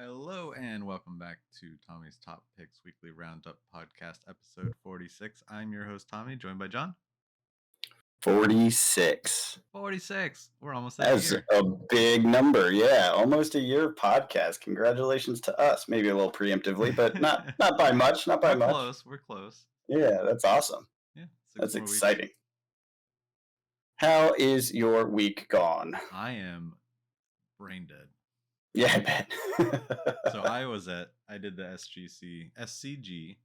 Hello and welcome back to Tommy's Top Picks Weekly Roundup Podcast, episode 46. I'm your host, Tommy, joined by John. 46. 46. We're almost at That's a year. a big number. Yeah, almost a year of podcast. Congratulations to us. Maybe a little preemptively, but not by much. Not by We're much. close. We're close. Yeah, that's awesome. Yeah, That's more weeks. exciting. How is your week gone? I am brain dead. Yeah, I bet. So I did the SCG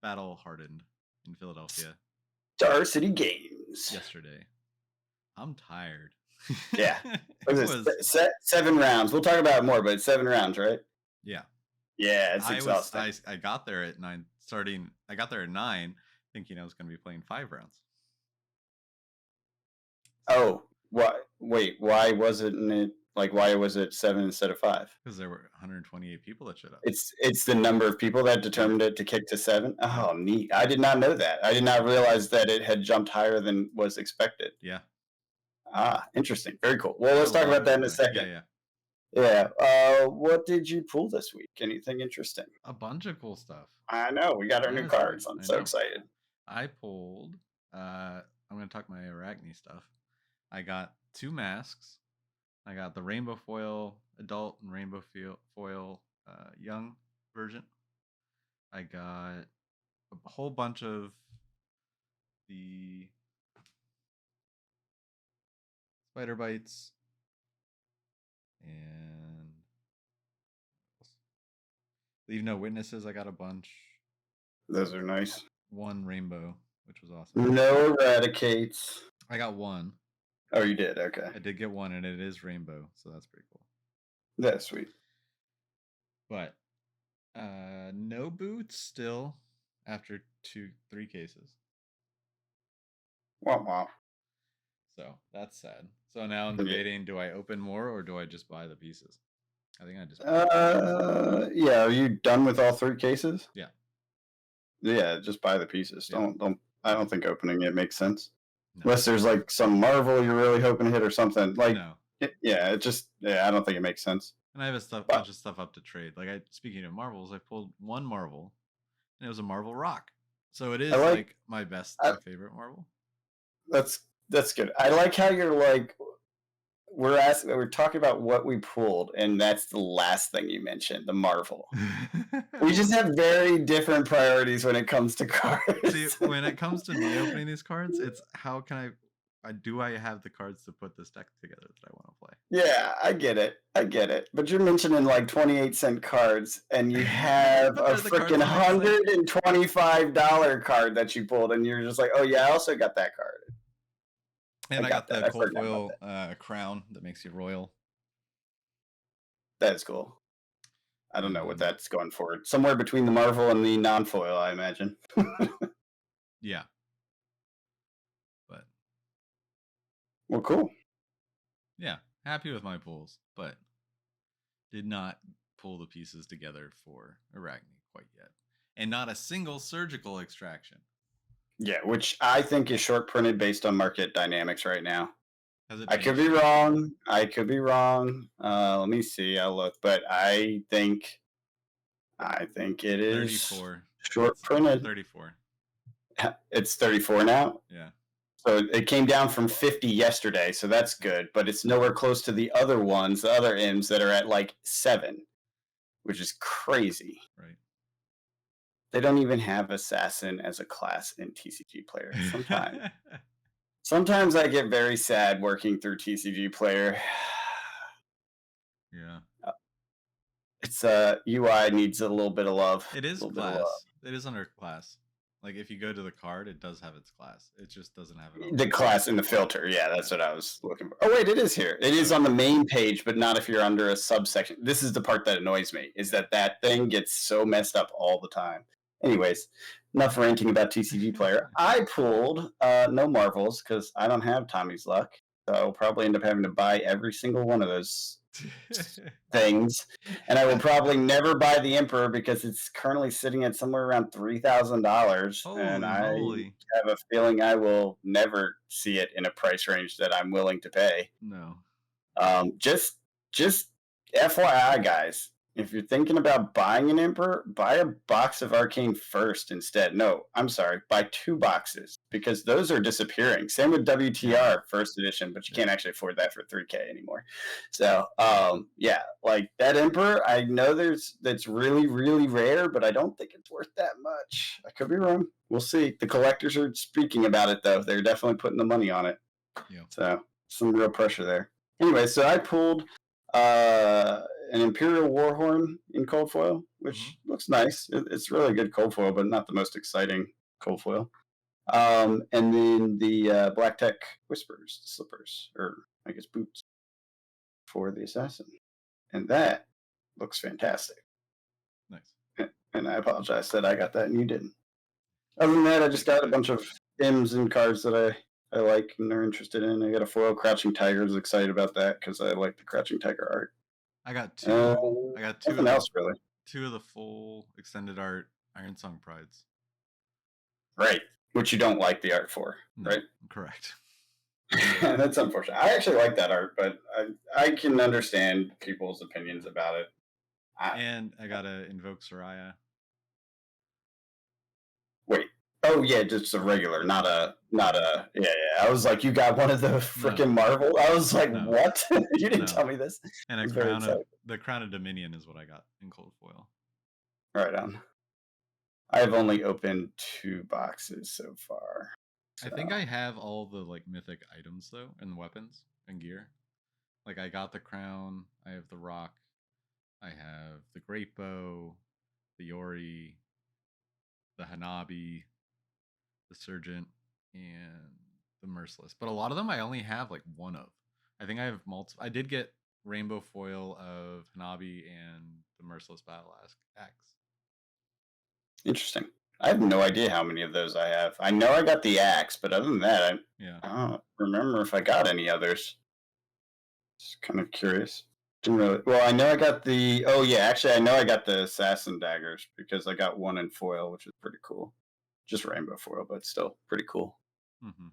Battle Hardened in Philadelphia Star City Games yesterday. I'm tired. Yeah. What is it? 7 rounds. We'll talk about it more, but it's 7 rounds, right? Yeah. Yeah, it's exhausting. I got there at 9, I got there at 9, thinking I was going to be playing 5 rounds. Oh, what? Wait, why wasn't it? Like, why was it 7 instead of 5? Because there were 128 people that showed up. It's the number of people that determined it to kick to 7. Oh, neat! I did not know that. I did not realize that it had jumped higher than was expected. Yeah. Interesting. Very cool. Well, let's talk about that in a second. Yeah. What did you pull this week? Anything interesting? A bunch of cool stuff. I know. We got our new cards. I'm so excited. I pulled. I'm going to talk my Arachne stuff. I got 2 masks. I got the rainbow foil adult and rainbow foil young version. I got a whole bunch of the spider bites and leave no witnesses. I got a bunch. Those are nice. 1 rainbow, which was awesome. No eradicates. I got 1. Oh, you did? Okay. I did get 1, and it is rainbow, so that's pretty cool. That's sweet. But no boots still after 3 cases. Wow. So that's sad. So now I'm debating: do I open more or do I just buy the pieces? I think I just. Yeah. Are you done with all 3 cases? Yeah. Yeah, just buy the pieces. Yeah. Don't. I don't think opening it makes sense. No. Unless there's like some Marvel you're really hoping to hit or something. Like, no. I don't think it makes sense. And I have a bunch of stuff up to trade. Like, speaking of Marvels, I pulled 1 Marvel, and it was a Marvel Rock. So it is like my favorite Marvel. That's good. I like how you're like, we're talking about what we pulled, and that's the last thing you mentioned, the Marvel. We just have very different priorities when it comes to cards. See, when it comes to me opening these cards, it's how can do I have the cards to put this deck together that I want to play? Yeah, I get it. But you're mentioning like 28-cent cards, and you have a freaking $125 card that you pulled, and you're just like, oh yeah, I also got that card. And I got the cold foil crown that makes you royal. That is cool. I don't know what that's going for. Somewhere between the Marvel and the non-foil, I imagine. Yeah. But. Well, cool. Yeah. Happy with my pulls, but did not pull the pieces together for Arachne quite yet. And not a single surgical extraction. Yeah, which I think is short printed based on market dynamics right now. I could be wrong. Let me see. I'll look, but I think it is 34. Short printed. 34. It's 34 now. Yeah. So it came down from 50 yesterday, so that's good. But it's nowhere close to the other ones, the other M's that are at like 7, which is crazy. Right. They don't even have Assassin as a class in TCG Player. Sometimes I get very sad working through TCG Player. Yeah. It's UI needs a little bit of love. It is class. It is under class. Like if you go to the card, it does have its class. It just doesn't have it. The class in the filter. Yeah, that's what I was looking for. Oh wait, it is here. It is on the main page, but not if you're under a subsection. This is the part that annoys me, is that thing gets so messed up all the time. Anyways, enough ranting about TCG Player. I pulled no Marvels because I don't have Tommy's luck. So I'll probably end up having to buy every single one of those things. And I will probably never buy the Emperor because it's currently sitting at somewhere around $3,000. And I have a feeling I will never see it in a price range that I'm willing to pay. No. Just FYI, guys. if you're thinking about buying an Emperor, buy a box of Arcane first instead. No, I'm sorry, buy 2 boxes because those are disappearing. Same with Yeah. WTR first edition, but you can't actually afford that for 3K anymore. So, yeah, like that Emperor, I know that's really, really rare, but I don't think it's worth that much. I could be wrong. We'll see. The collectors are speaking about it though. They're definitely putting the money on it. Yeah. So some real pressure there. Anyway, so I pulled uh, an Imperial Warhorn in cold foil, which looks nice. It's really good cold foil, but not the most exciting cold foil. And then the Black Tech Whispers slippers, or I guess boots, for the assassin, and that looks fantastic. Nice. And I apologize that I got that and you didn't. Other than that, I just got a bunch of M's and cards that I like and are interested in. I got a foil Crouching Tiger. I was excited about that because I like the Crouching Tiger art. I got two. Nothing else really. 2 of the full extended art Iron Song Prides. Right, which you don't like the art for, No, right? Correct. That's unfortunate. I actually like that art, but I can understand people's opinions about it. And I got to Invoke Soraya. Wait. Oh yeah, just a regular, not a. Yeah. I was like, you got one of the freaking Marvel. I was like, what? You didn't tell me this. And the Crown of Dominion is what I got in cold foil. Right on. I've only opened 2 boxes so far. So. I think I have all the like mythic items though, and weapons and gear. Like I got the crown, I have the rock, I have the great bow, the Yori, the Hanabi, the Surgeon, and the Merciless. But a lot of them I only have like one of. I think I have multiple. I did get rainbow foil of Hanabi and the Merciless Battle Axe. Interesting. I have no idea how many of those I have. I know I got the axe, but other than that, I don't remember if I got any others. Just kind of curious. Didn't really. Well, I know I got the. Oh yeah, actually, I know I got the assassin daggers because I got one in foil, which is pretty cool. Just rainbow foil, but still pretty cool. Mm-hmm.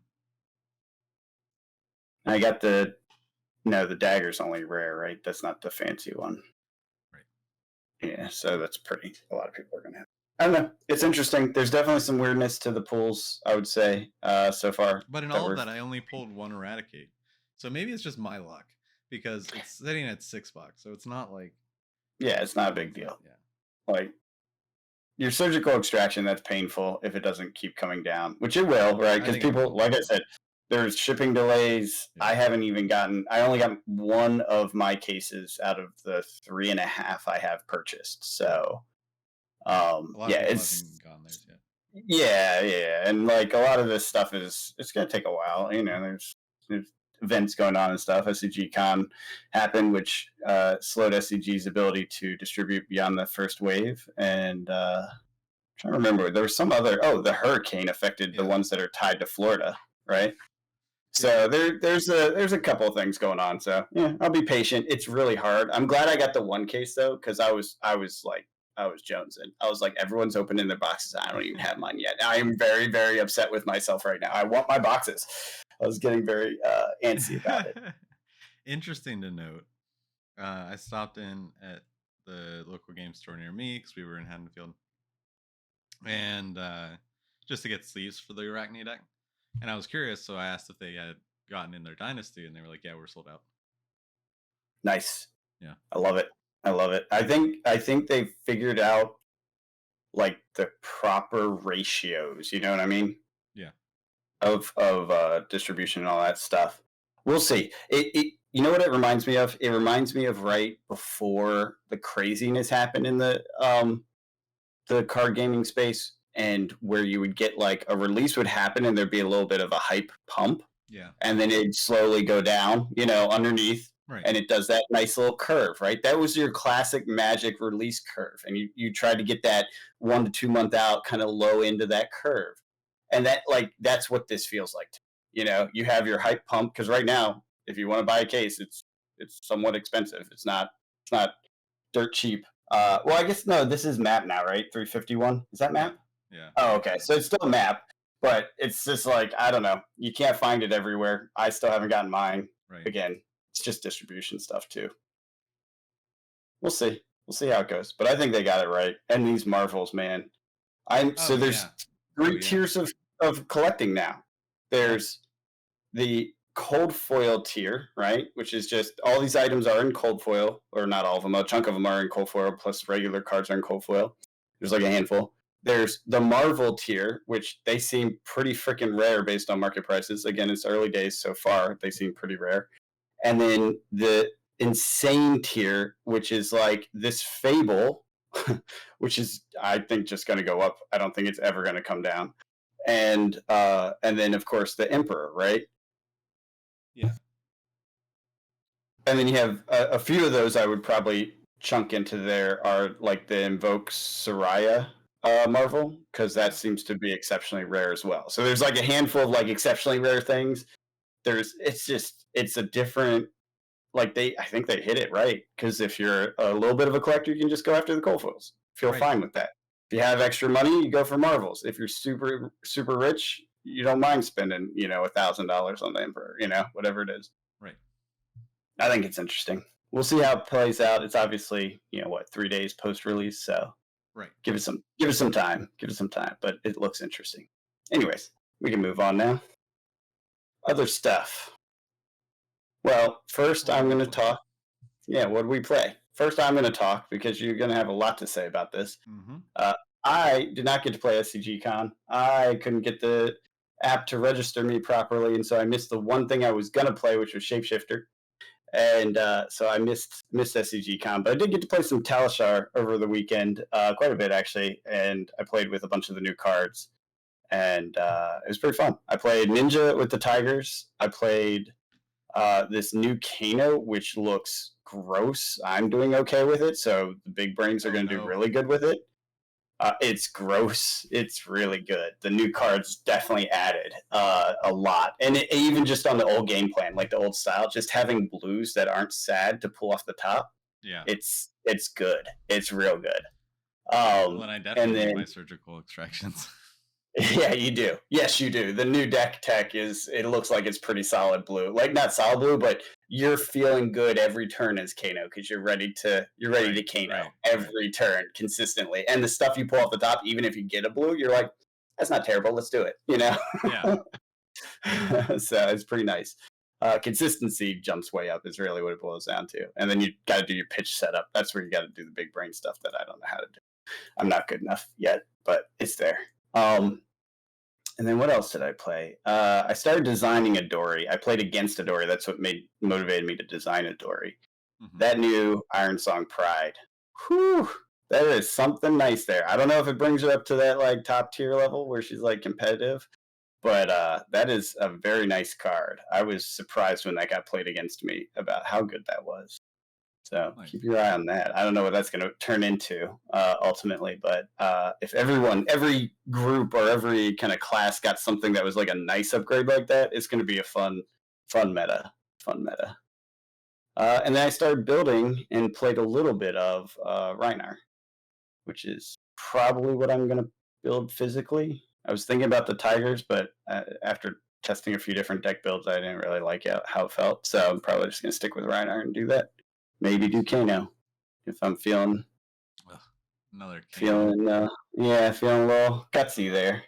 I got the. No, the dagger's only rare, right? That's not the fancy one. Right. Yeah, so that's pretty. A lot of people are gonna have. I don't know. It's interesting. There's definitely some weirdness to the pulls, I would say, so far. But in all of that, I only pulled one Eradicate. So maybe it's just my luck because it's sitting at $6. So it's not like. Yeah, it's not a big deal. Yeah. Like your surgical extraction, that's painful if it doesn't keep coming down, which it will, right? Because people, like I said, there's shipping delays. Yeah. I only got one of my cases out of the 3.5 I have purchased. So. It's gone theirs yet. Yeah, and like a lot of this stuff it's gonna take a while. You know, there's events going on and stuff. SCG Con happened, which slowed SCG's ability to distribute beyond the first wave. And I'm trying to remember, there was some other. Oh, the hurricane affected the ones that are tied to Florida, right? So there's a couple of things going on. So yeah, I'll be patient. It's really hard. I'm glad I got the one case though, because I was jonesing. I was like, everyone's opening their boxes. I don't even have mine yet. I am very, very upset with myself right now. I want my boxes. I was getting very antsy about it. Interesting to note. I stopped in at the local game store near me because we were in Haddonfield, and just to get sleeves for the Arachne deck. And I was curious, so I asked if they had gotten in their Dynasty, and they were like, "Yeah, we're sold out." Nice. Yeah, I love it. I think they figured out like the proper ratios. You know what I mean? Yeah. Of distribution and all that stuff. We'll see. It you know what it reminds me of? It reminds me of right before the craziness happened in the card gaming space, and where you would get like a release would happen and there'd be a little bit of a hype pump. Yeah. And then it'd slowly go down, underneath. Right. And it does that nice little curve, right? That was your classic Magic release curve. And you tried to get that 1 to 2 month out kind of low into that curve. And that's what this feels like. You have your hype pump, because right now, if you want to buy a case, it's somewhat expensive. It's not dirt cheap. Well, I guess no, this is map now, right? 351. Is that map? Yeah. Oh, okay. So it's still map, but it's just like, I don't know. You can't find it everywhere. I still haven't gotten mine. Right. Again, it's just distribution stuff too. We'll see. We'll see how it goes. But I think they got it right. And these Marvels, man. Oh There's yeah. Oh three yeah. tiers of collecting now. Yeah. There's the cold foil tier, right? Which is just all these items are in cold foil, or not all of them. A chunk of them are in cold foil, plus regular cards are in cold foil. There's like a handful. There's the Marvel tier, which they seem pretty freaking rare based on market prices. Again, it's early days so far. They seem pretty rare. And then the insane tier, which is like this Fable, which is I think just going to go up. I don't think it's ever going to come down. And then of course the Emperor, right? Yeah. And then you have a few of those I would probably chunk into there are like the Invoke Soraya Marvel, because that Yeah. seems to be exceptionally rare as well. So there's like a handful of like exceptionally rare things. It's a different, like I think they hit it right, because if you're a little bit of a collector, you can just go after the cold foils. Feel Right. fine with that. If you have extra money, you go for Marvels. If you're super rich, you don't mind spending $1,000 on the Emperor, whatever it is. Right. I think it's interesting. We'll see how it plays out. It's obviously 3 days post release, so Right. give it some time. Give it some time, but it looks interesting. Anyways, we can move on now. Other stuff. Well, first What did I'm we going to play? talk. Yeah, what do we play? First, I'm going to talk because you're going to have a lot to say about this. Mm-hmm. Uh, I did not get to play SCG Con. I couldn't get the app to register me properly, and so I missed the one thing I was going to play, which was Shapeshifter. And so I missed SCG Con, but I did get to play some Talishar over the weekend, quite a bit actually, and I played with a bunch of the new cards, and it was pretty fun. I played Ninja with the Tigers. I played this new Kano, which looks gross. I'm doing okay with it, so the big brains are Oh going to do no. really good with it. It's gross. It's really good. The new cards definitely added a lot, and even just on the old game plan, like the old style, just having blues that aren't sad to pull off the top. Yeah. It's good. It's real good. Well, and I And definitely need my then surgical extractions. yeah, you do. Yes, you do. The new deck tech it looks like it's pretty solid blue. Like not solid blue, but you're feeling good every turn as Kano because you're ready to Right. Kano Right. Right. every turn consistently. And the stuff you pull off the top, even if you get a blue, you're like, that's not terrible. Let's do it. Yeah. So it's pretty nice. Consistency jumps way up is really what it boils down to. And then you got to do your pitch setup. That's where you got to do the big brain stuff that I don't know how to do. I'm not good enough yet, but it's there. And then what else did I play? I started designing a Dory. I played against a Dory. That's what motivated me to design a Dory. Mm-hmm. That new Iron Song Pride. Whew, that is something nice there. I don't know if it brings her up to that like top tier level where she's like competitive, but that is a very nice card. I was surprised when that got played against me about how good that was. So Nice. keep your eye on that. I don't know what that's going to turn into ultimately, but if every group or every kind of class got something that was like a nice upgrade like that, it's going to be a fun meta. Fun meta. And then I started building and played a little bit of Rhinar, which is probably what I'm going to build physically. I was thinking about the Tigers, but after testing a few different deck builds, I didn't really like how it felt. So I'm probably just going to stick with Rhinar and do that. Maybe do Kano if I'm feeling Ugh, another Kano. feeling feeling a little gutsy there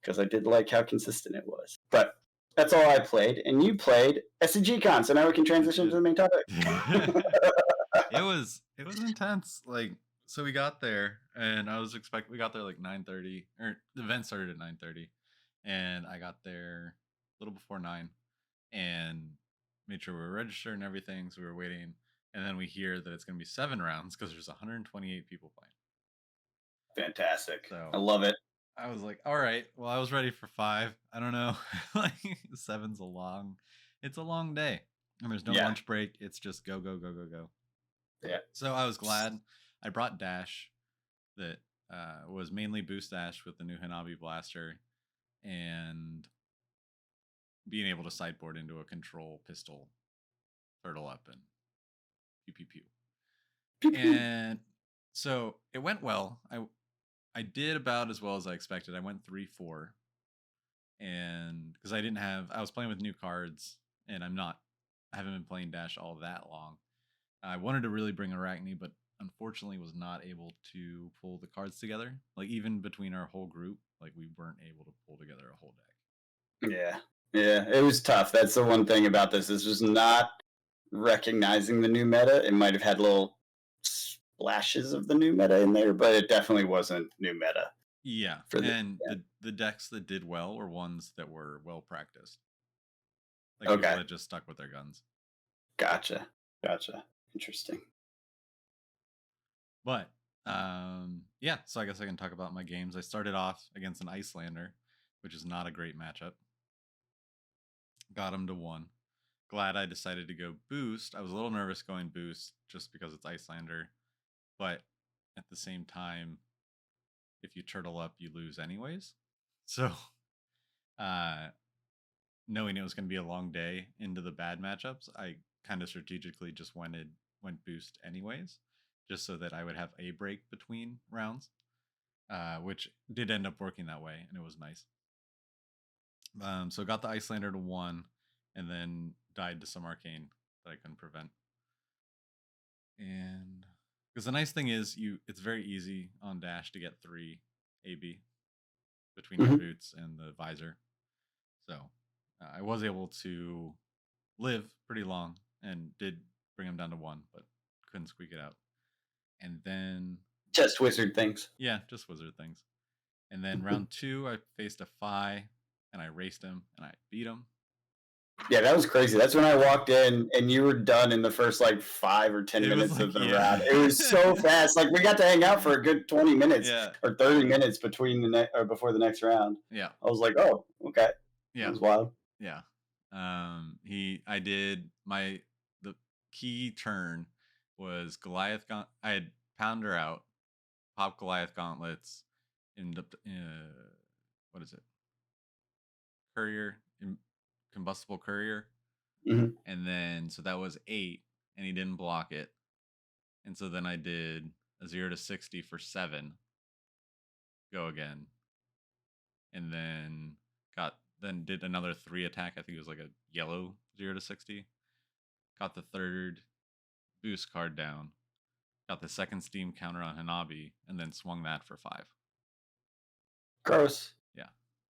because I did like how consistent it was. But that's all I played, and you played SCG Con, so now we can I transition to did. the main topic. It was intense. Like, so we got there, and we got there like 9:30, or the event started at 9:30, and I got there a little before 9, and made sure we were registered and everything. So we were waiting, and then we hear that it's going to be 7 rounds because there's 128 people playing. Fantastic. So I love it. I was like, all right, well, I was ready for 5. I don't know, like 7's it's a long day, and there's no Yeah. lunch break. It's just go go go go go. Yeah. So I was glad I brought Dash, that was mainly boost Dash with the new Hanabi Blaster, and being able to sideboard into a control pistol, turtle up, and pew pew pew. And so it went well. I did about as well as I expected. I went 3-4, and because I was playing with new cards, and I haven't been playing Dash all that long. I wanted to really bring Arachne, but unfortunately was not able to pull the cards together. Like even between our whole group, like we weren't able to pull together a whole deck. Yeah. Yeah. It was tough. That's the one thing about this. Is just not recognizing the new meta. It might have had little splashes of the new meta in there, but it definitely wasn't new meta Yeah, for the. and Yeah. the decks that did well were ones that were well practiced, like people Okay. that just stuck with their guns. Gotcha. Gotcha. Interesting. But yeah, so I guess I can talk about my games. I started off against an Icelander, which is not a great matchup. Got him to 1. Glad I decided to go boost. I was a little nervous going boost just because it's Icelander, but at the same time, if you turtle up, you lose anyways. So, uh, knowing it was going to be a long day into the bad matchups, I kind of strategically just went boost anyways, just so that I would have a break between rounds, which did end up working that way, and it was nice. So got the Icelander to 1, and then died to some arcane that I couldn't prevent. And because the nice thing is, it's very easy on dash to get 3 AB between your boots and the visor. So I was able to live pretty long and did bring him down to 1, but couldn't squeak it out. And then Just wizard things. yeah, just wizard things. And then round 2, I faced a Phi and I raced him and I beat him. Yeah, that was crazy. That's when I walked in and you were done in the first like 5 or 10 minutes of the round. It was so fast. Like we got to hang out for a good 20 minutes or 30 minutes between or before the next round. Yeah. I was like, oh, okay. Yeah. It was wild. Yeah. I did the key turn was Goliath I had Pounder out, pop Goliath gauntlets, in the what is it? Courier, combustible courier. Mm-hmm. And then so that was 8 and he didn't block it. And so then I did a 0 to 60 for 7. Go again. And then did another 3 attack. I think it was like a yellow 0 to 60. Got the 3rd boost card down. Got the 2nd steam counter on Hanabi, and then swung that for 5. Gross. Yeah.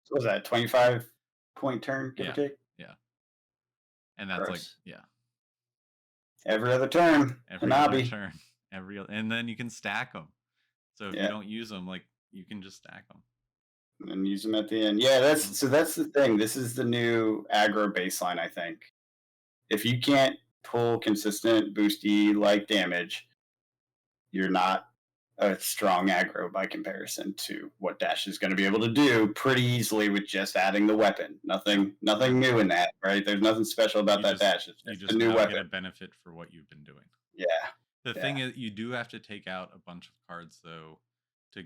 So what was that 25-point turn, give or take? Yeah. And that's Gross. yeah. Every other turn. Every other turn. And then you can stack them. So if you don't use them, like you can just stack them and use them at the end. Yeah, that's the thing. This is the new aggro baseline, I think. If you can't pull consistent boosty like damage, you're not a strong aggro by comparison to what Dash is going to be able to do pretty easily with just adding the weapon. Nothing new in that, right? There's nothing special about that Dash. It's just a new weapon. Get a benefit for what you've been doing. Yeah. The thing is, you do have to take out a bunch of cards though to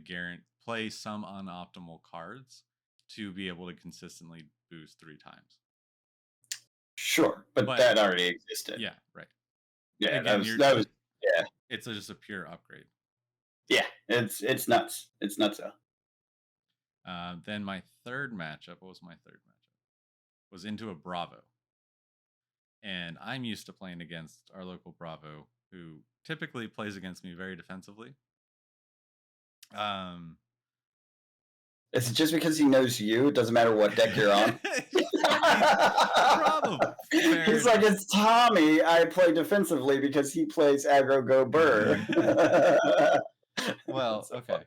play some unoptimal cards to be able to consistently boost 3 times. Sure, but that already existed. Yeah, right. Yeah, again, that was yeah. It's just a pure upgrade. Yeah, it's nuts. It's nuts though. Then my 3rd matchup, what was my 3rd matchup? Was into a Bravo. And I'm used to playing against our local Bravo, who typically plays against me very defensively. Is it just because he knows you? It doesn't matter what deck you're on. Probably. He's like, it's Tommy. I play defensively because he plays aggro go burr. Well, okay.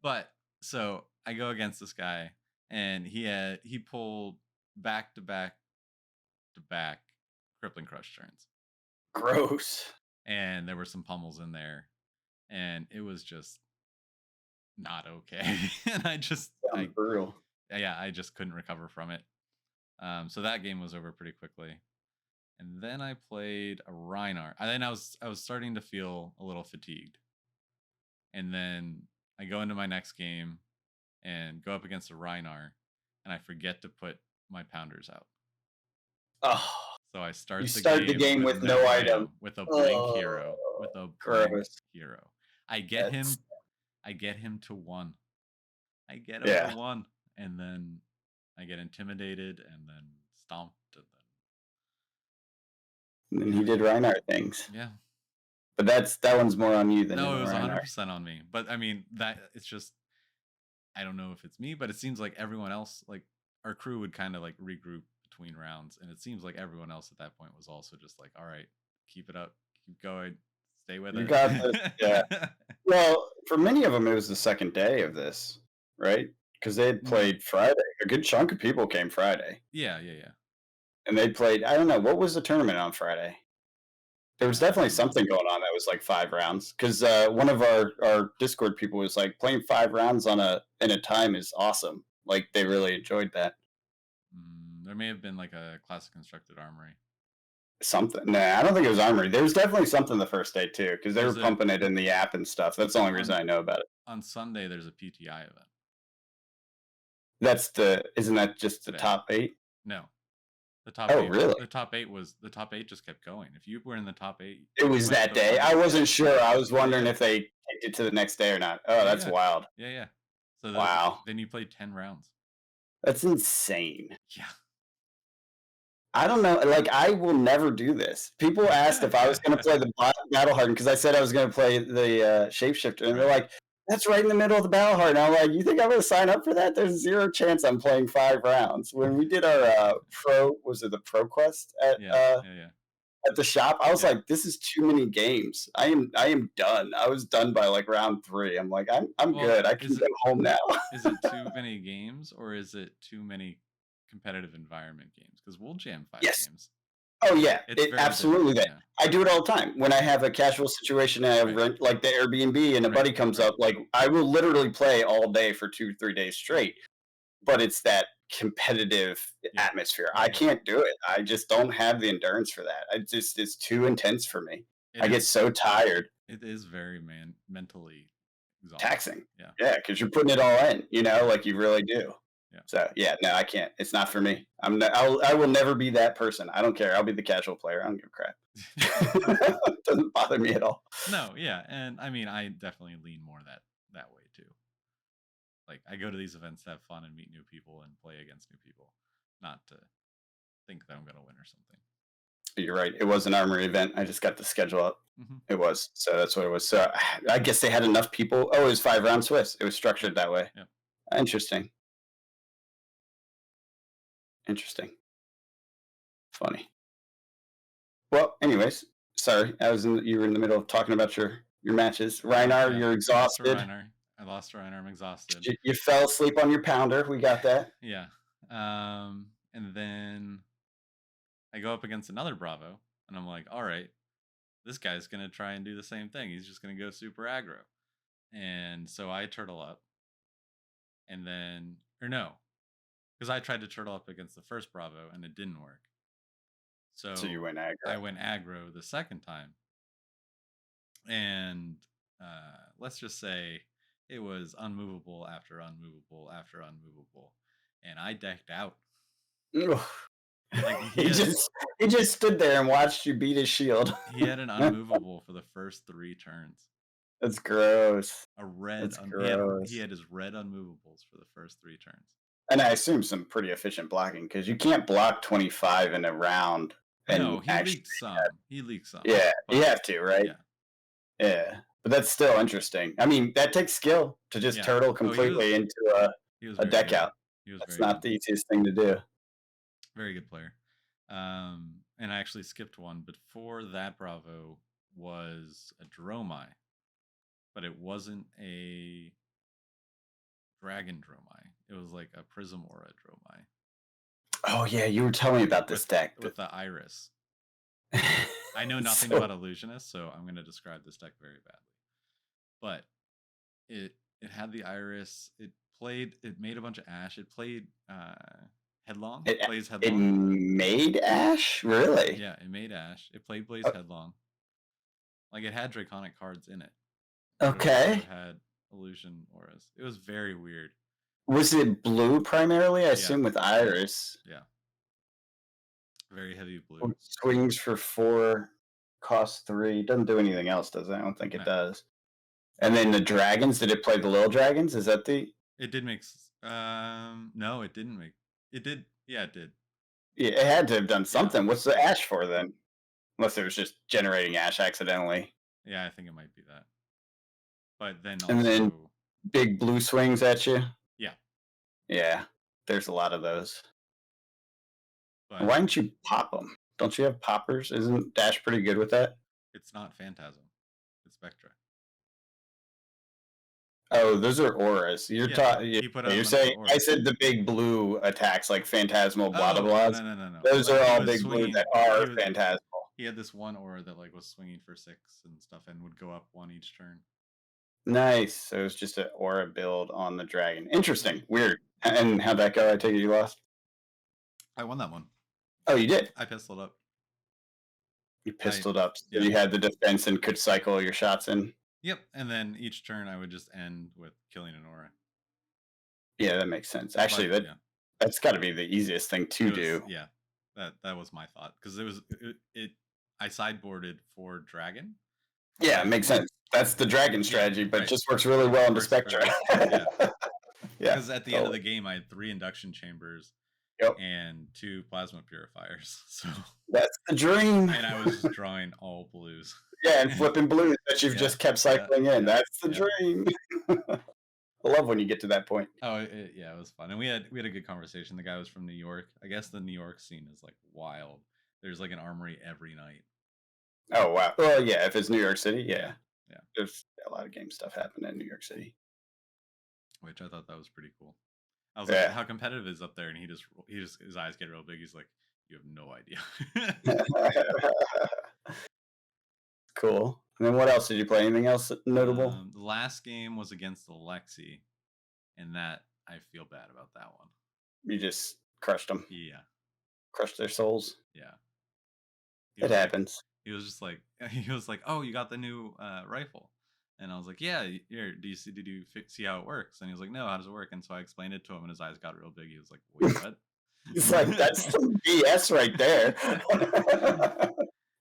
But so I go against this guy, and he pulled back to back crippling crush turns. Gross. And there were some pummels in there, and it was just not okay. And I just brutal. Yeah, I just couldn't recover from it. So that game was over pretty quickly. And then I played a Rhinar. And then I was starting to feel a little fatigued. And then I go into my next game and go up against a Rhinar, and I forget to put my pounders out. Oh. So I start the game with no item. With a blink hero. With a blink hero. I get him to 1. I get him to 1. And then I get intimidated and then stomped. And then he did Rhinar things. Yeah. But that one's more on you than No, it was Reinar. 100% on me. But I mean, that it's just I don't know if it's me, but it seems like everyone else, like our crew, would kind of like regroup between rounds, and it seems like everyone else at that point was also just like, "All right, keep it up, keep going, stay with You it." got this. Yeah. Well, for many of them, it was the second day of this, right? Because they had Mm, played Friday. A good chunk of people came Friday, yeah, yeah, yeah. and they played. I don't know what was the tournament on Friday. There was definitely Um, something going on that was like 5 rounds. Because one of our Discord people was like playing 5 rounds on a in a time is awesome. Like they really enjoyed that. there may have been like a classic constructed armory. Something. Nah, I don't think it was Armory. There was definitely something the first day too, because they were There's a pumping it in the app and stuff. That's the only reason on I know about it. on Sunday. There's a PTI event That's the. Isn't that just the today. top 8? No, the top Oh, eight. really? The top eight just kept going. If you were in the top eight, It you was went to that the day. final. I Yeah, wasn't sure. I was yeah, wondering yeah, if they kicked it to the next day or not. Oh, yeah, that's yeah, wild. yeah, yeah. So Wow, then you played 10 rounds. that's insane. Yeah, I don't know. Like, I will never do this. People asked if I was going to play the Battle Hardened because I said I was going to play the Shapeshifter, and they're right. like, "That's right in the middle of the Battle Hardened." I'm like, "You think I'm going to sign up for that? There's zero chance I'm playing 5 rounds." When we did our was it the Pro Quest Yeah, yeah, yeah, at the shop, I was yeah. like, "This is too many games. I am done." I was done by like round 3. I'm like, "I'm Well, good. I can go home now." is it too many games or is it too many competitive environment games? Because we'll jam five Yes. games. Oh yeah, It's it very different. absolutely that. Yeah. I do it all the time. When I have a casual situation and I Right. rent like the Airbnb and a Right. buddy comes Right. up, like I will literally play all day for 2, 3 days straight. But it's that competitive Yep. atmosphere. Yep. I Yep. can't do it. I just don't have the endurance for that. I just it's too intense for me. It I get is. so tired. It is very mentally exhausting. Taxing. Yeah. Yeah, because you're putting it all in, Yeah. like you really do. Yeah. So yeah, no, I can't. It's not for me. I will never be that person. I don't care. I'll be the casual player. I don't give a crap. It doesn't bother me at all. No. Yeah. And I mean, I definitely lean more that way too. Like I go to these events to have fun and meet new people and play against new people, not to think that I'm gonna win or something. You're right. It was an armory event. I just got the schedule up. Hmm. It was. So that's what it was. So I guess they had enough people. Oh, it was 5 round Swiss. It was Yep. structured that way. Yep. Interesting. Interesting. Funny. Well, anyways, sorry. You were in the middle of talking about your matches. No. Reinar, Yeah. you're I lost to exhausted. Reiner. I lost to Reiner. I'm exhausted. You fell asleep on your pounder. We got that. Yeah. And then I go up against another Bravo, and I'm like, all right, this guy's gonna try and do the same thing. He's just gonna go super aggro. And so I turtle up, and then or no, because I tried to turtle up against the first Bravo and it didn't work. So you So went I aggro. went aggro the second time, and let's just say it was unmovable after unmovable after unmovable, and I decked out. Ugh. Like He just stood there and watched you beat his shield. he had an unmovable for the first 3 turns. That's gross. A red That's he gross. had his red unmovables for the first 3 turns. And I assume some pretty efficient blocking because you can't block 25 in a round No, and he actually. leaked some. He leaked some. Yeah, you But have to, right? yeah. Yeah, but that's still interesting. I mean, that takes skill to just Yeah. turtle Oh, completely into he was a very deck good. out. He was That's very not good. the easiest thing to do. Very good player. And I actually skipped one. Before that Bravo was a Dromai, but it wasn't a Dragon Dromai. It was like a Prism Aura Dromai Oh yeah, you were telling me about this deck. with the Iris. I know nothing So about Illusionist, so I'm going to describe this deck very badly. But it had the Iris. It made a bunch of Ash. It played Headlong. it Plays it Headlong. made Ash really. Yeah, it made Ash. It played Blaze Uh, Headlong. Like it had Draconic cards in it, but it also Okay, had Illusion auras. It was very weird. was it blue primarily? I Yeah, assume with Iris. yeah. Very heavy blue. Swings for 4, costs 3. Doesn't do anything else, does it? I don't think it No, does. And then the dragons. Did it play the little dragons? Is that the? it did make. No, it didn't make. It did. Yeah, it did. Yeah, it had to have done Yeah, something. What's the ash for then? Unless it was just generating ash accidentally. Yeah, I think it might be that. But then And then also, big blue swings at you. yeah, Yeah, there's a lot of those. but Why don't you pop them? Don't you have poppers? Isn't Dash pretty good with that? it's not Phantasm. It's Spectra. Oh, those are auras. You're Yeah, talking. he put out You're an saying I aura. said the big blue attacks like Phantasmal, blah blah Oh, no, blahs. no, no, no, no. Those Like are he all was big blue swinging. that are He was Phantasmal. he had this one aura that like was swinging for 6 and stuff, and would go up 1 each turn. Nice. So it was just an aura build on the dragon. Yeah, Interesting. Weird. And how'd that go? I take it you lost. I won that one. Oh, you did. I pistoled up. You pistoled up. So Yeah. you had the defense and could cycle your shots in. Yep, and then each turn I would just end with killing an aura. Yeah, that makes sense. Actually, But, yeah, that's got to be the easiest thing to do. yeah, that was my thought because I sideboarded for dragon. Yeah, it But makes sense. That's the dragon strategy, but it right. just works really well into Works Spectra. very well. Yeah. Yeah. Because at the end of the game, I had 3 induction chambers Yep. and 2 plasma purifiers. So That's the dream. and I was just drawing all blues. Yeah, and flipping blues that you've just kept cycling in. That's the dream. I love when you get to that point. Oh, yeah, it was fun, and we had a good conversation. The guy was from New York. I guess the New York scene is like wild. There's like an armory every night. Oh wow. Well, yeah, if it's New York City, yeah. Yeah. There's a lot of game stuff happening in New York City. Which I thought that was pretty cool. I was like, how competitive is up there? And he just his eyes get real big. He's like, you have no idea. Cool. And then what else did you play? Anything else notable? The last game was against Alexi, and that I feel bad about that one. You just crushed them. Yeah. Crushed their souls. Yeah. It happens. He was just like, oh, you got the new rifle. And I was like, yeah, here, did you see how it works? And he was like, no, how does it work? And so I explained it to him, and his eyes got real big. He was like, wait, what? It's like, that's some BS right there.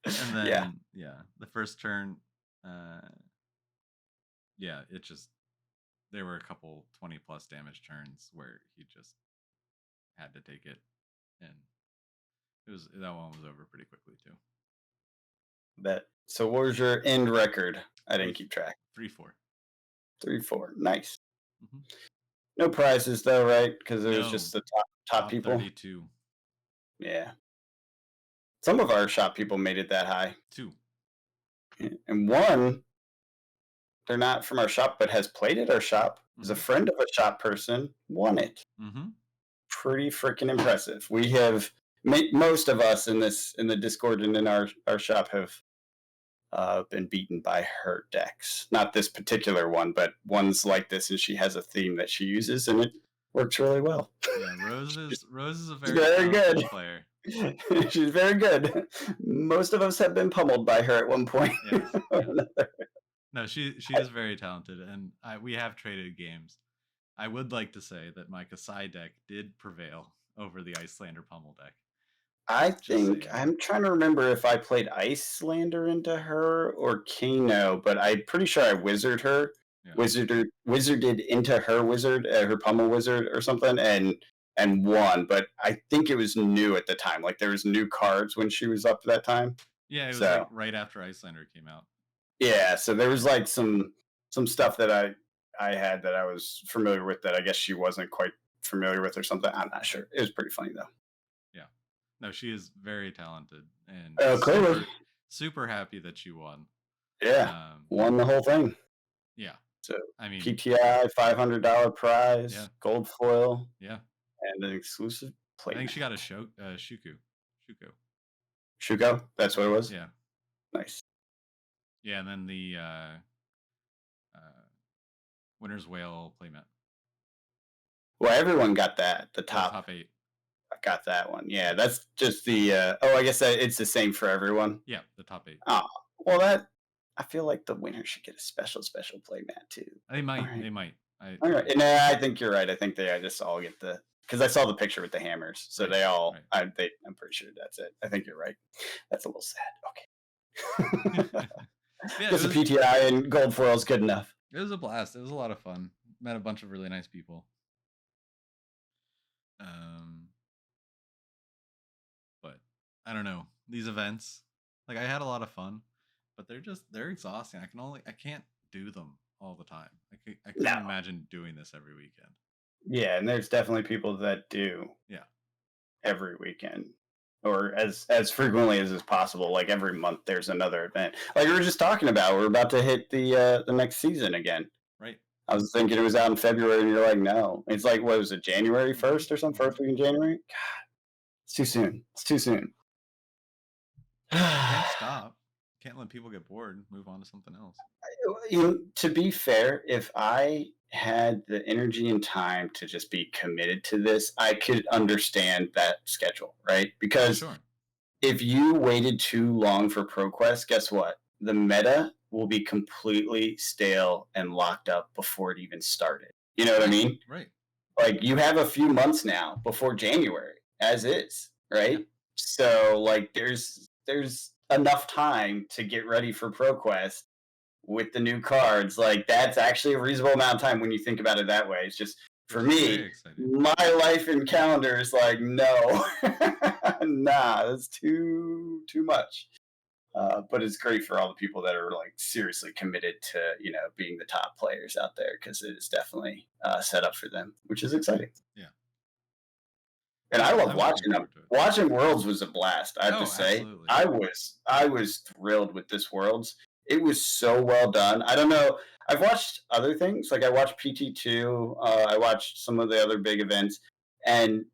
And then, the first turn, it just, there were a couple 20 plus damage turns where he just had to take it. And that one was over pretty quickly too. Bet. So what was your end record? I didn't keep track. 3-4. 3-4. Nice. Mm-hmm. No prizes though, right? Because it was just the top people. 32. Yeah. Some of our shop people made it that high. 2. And one, they're not from our shop, but has played at our shop. Is a friend of a shop person, won it. Mm-hmm. Pretty freaking impressive. We have most of us in the Discord and in our shop have been beaten by her decks. Not this particular one, but ones like this, and she has a theme that she uses, and it works really well. Yeah, Rose is a very good player. She's very good. Most of us have been pummeled by her at one point. Yes. No, she is very talented, and we have traded games. I would like to say that my Kasai deck did prevail over the Icelander pummel deck. I think I'm trying to remember if I played Icelander into her or Kano, but I'm pretty sure I wizarded her. Yeah. Wizarded into her wizard, her pummel wizard or something, and won. But I think it was new at the time. Like there was new cards when she was up that time. Yeah, it was like right after Icelander came out. Yeah, so there was like some stuff that I had that I was familiar with that I guess she wasn't quite familiar with or something. I'm not sure. It was pretty funny though. Yeah. No, she is very talented and clearly super happy that she won. Yeah, won the whole thing. Yeah. So I mean, PTI $500 prize, gold foil, and an exclusive play. I think she got a Shuko. Shuko? That's what it was? Yeah. Nice. Yeah, and then the Winter's Whale playmat. Well, everyone got that. The top 8. I got that one. Yeah, that's just the. I guess it's the same for everyone. Yeah, the top 8. Oh, well, I feel like the winner should get a special playmat too. They might. Right. They might. All right. And I think you're right. I think they just all get because I saw the picture with the hammers, so they all. Right. I'm pretty sure that's it. I think you're right. That's a little sad. Okay. Just a PTI and gold foil is good enough. It was a blast. It was a lot of fun. Met a bunch of really nice people. But I don't know, these events, like I had a lot of fun, but they're exhausting. I can't do them all the time. I couldn't No. imagine doing this every weekend. Yeah, and there's definitely people that do Yeah. every weekend. Or as frequently as is possible. Like every month there's another event. Like we were just talking about, we're about to hit the next season again. Right. I was thinking it was out in February, and you're like, no. It's like, what was it, January 1st or something? First week in January? God, it's too soon. It's too soon. Can't stop. Can't let people get bored. Move on to something else. To be fair, if I had the energy and time to just be committed to this, I could understand that schedule, right? Because Sure. if you waited too long for ProQuest, guess what? The meta will be completely stale and locked up before it even started. You know what I mean? Right. Like you have a few months now before January, as is, right? Yeah. So like there's enough time to get ready for ProQuest with the new cards. Like that's actually a reasonable amount of time when you think about it that way. It's just for me, my life and calendar is like, no, nah, that's too much. But it's great for all the people that are like seriously committed to being the top players out there because it is definitely set up for them, which is exciting. Yeah. And I love I'm watching them. Watching Worlds was a blast. I have to say, absolutely. I was thrilled with this Worlds. It was so well done. I don't know. I've watched other things, like I watched PT2. I watched some of the other big events, and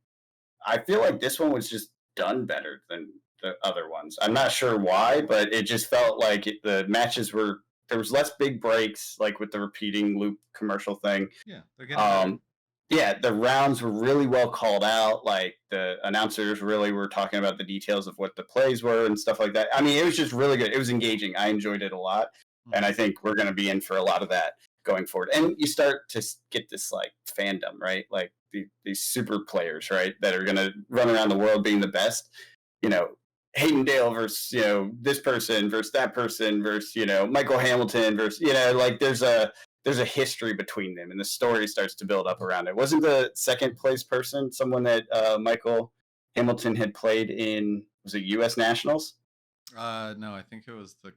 I feel like this one was just done better than the other ones. I'm not sure why, but it just felt like the matches were there was less big breaks, like with the repeating loop commercial thing. Yeah, they're getting better. Yeah, the rounds were really well called out. Like the announcers really were talking about the details of what the plays were and stuff like that. I mean, it was just really good. It was engaging. I enjoyed it a lot, and I think we're going to be in for a lot of that going forward. And you start to get this like fandom, right? Like these super players, right, that are going to run around the world being the best. You know, Hayden Dale versus this person versus that person versus Michael Hamilton versus like there's a history between them, and the story starts to build up around it. Wasn't the second place person someone that Michael Hamilton had played in? Was it U.S. Nationals? No, I think it was the.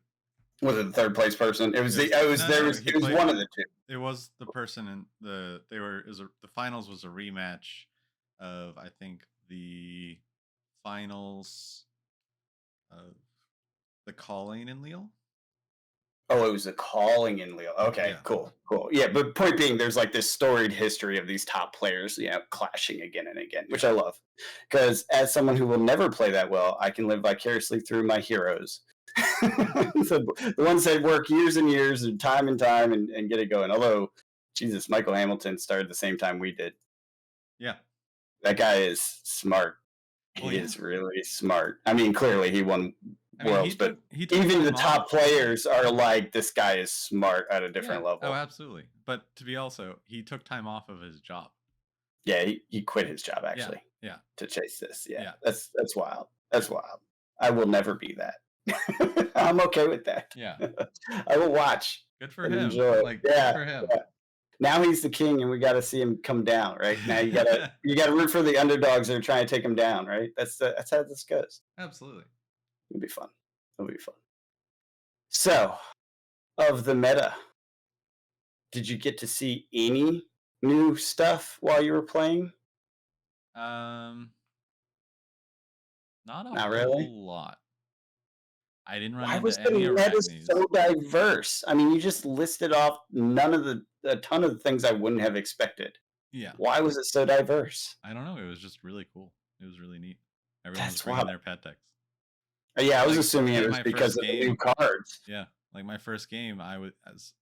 Was it the third place person? It was one of the two. It was the person in the. They were. The finals was a rematch of I think the finals of the Calling in Lille. Oh, it was the Calling in Lille. Okay, yeah. Cool. Yeah, but point being, there's like this storied history of these top players, clashing again and again, which I love. Because as someone who will never play that well, I can live vicariously through my heroes. So the ones that work years and years and time and get it going. Although, Jesus, Michael Hamilton started the same time we did. Yeah. That guy is smart. He is really smart. I mean, clearly he won Worlds, but even the top players are like, this guy is smart at a different level. Oh, absolutely. But he took time off of his job. Yeah, he quit his job actually. Yeah. To chase this. Yeah. That's wild. That's wild. I will never be that. I'm okay with that. Yeah. I will watch. Good for him. Enjoy. Good for him. Yeah. Now he's the king, and we got to see him come down. Right now, you gotta root for the underdogs that are trying to take him down. Right. That's how this goes. Absolutely. It'll be fun. So, of the meta, did you get to see any new stuff while you were playing? Not really. Whole lot. I didn't run into any arachnids. Why was the meta so diverse? I mean, you just listed off a ton of the things I wouldn't have expected. Yeah. Why was it so diverse? I don't know. It was just really cool. It was really neat. Everyone was bringing their pet decks. Yeah, I was assuming it was because of the new cards. Yeah, like my first game, I was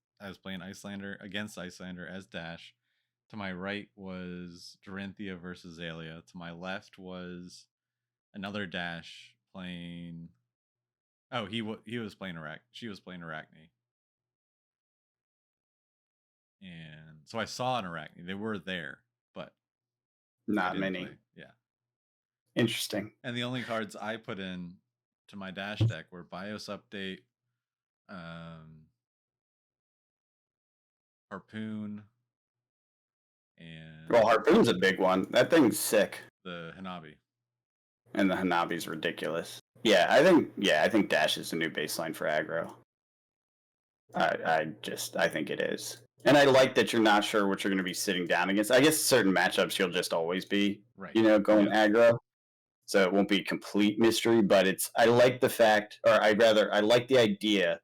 playing Icelander against Icelander as Dash. To my right was Dorinthia versus Azalea. To my left was another Dash playing. Oh, he was playing She was playing Arachne. And so I saw an Arachne. They were there, but not many. Yeah. Interesting. And the only cards I put in to my Dash deck were BIOS Update, Harpoon, and Harpoon's a big one. That thing's sick. The Hanabi. And the Hanabi's ridiculous. I think Dash is a new baseline for aggro. I think it is. And I like that you're not sure what you're going to be sitting down against. I guess certain matchups you'll just always be, Right. going Yeah. aggro. So it won't be complete mystery, but I like the fact, or I like the idea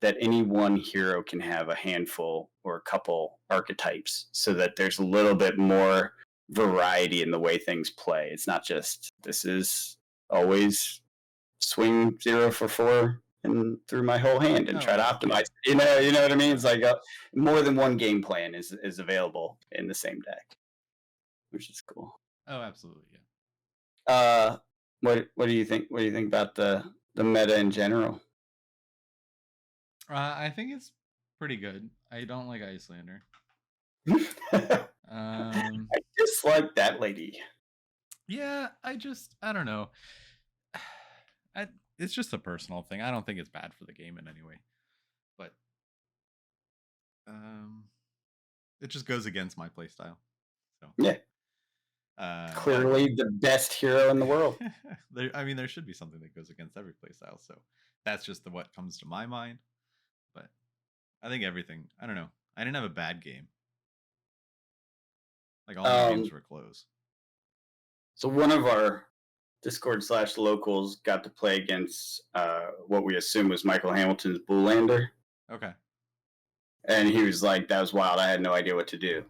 that any one hero can have a handful or a couple archetypes so that there's a little bit more variety in the way things play. It's not just this is always swing 0 for 4 and through my whole hand and Oh, try to right. optimize. Yeah. You know what I mean? Yeah. It's like more than one game plan is available in the same deck, which is cool. Oh, absolutely. Yeah. Uh, what do you think? What do you think about the meta in general? I think it's pretty good. I don't like Icelander. I Um, dislike that lady. yeah, I don't know. I, it's just a personal thing. I don't think it's bad for the game in any way, but um, it just goes against my playstyle. So, Yeah, but clearly the best hero in the world. I mean, there should be something that goes against every playstyle. So that's just what comes to my mind. But I think everything. I don't know. I didn't have a bad game. Like all my Um, games were close. so one of our Discord/locals got to play against what we assume was Michael Hamilton's Boolander, Okay. and he was like, "That was wild. I had no idea what to do."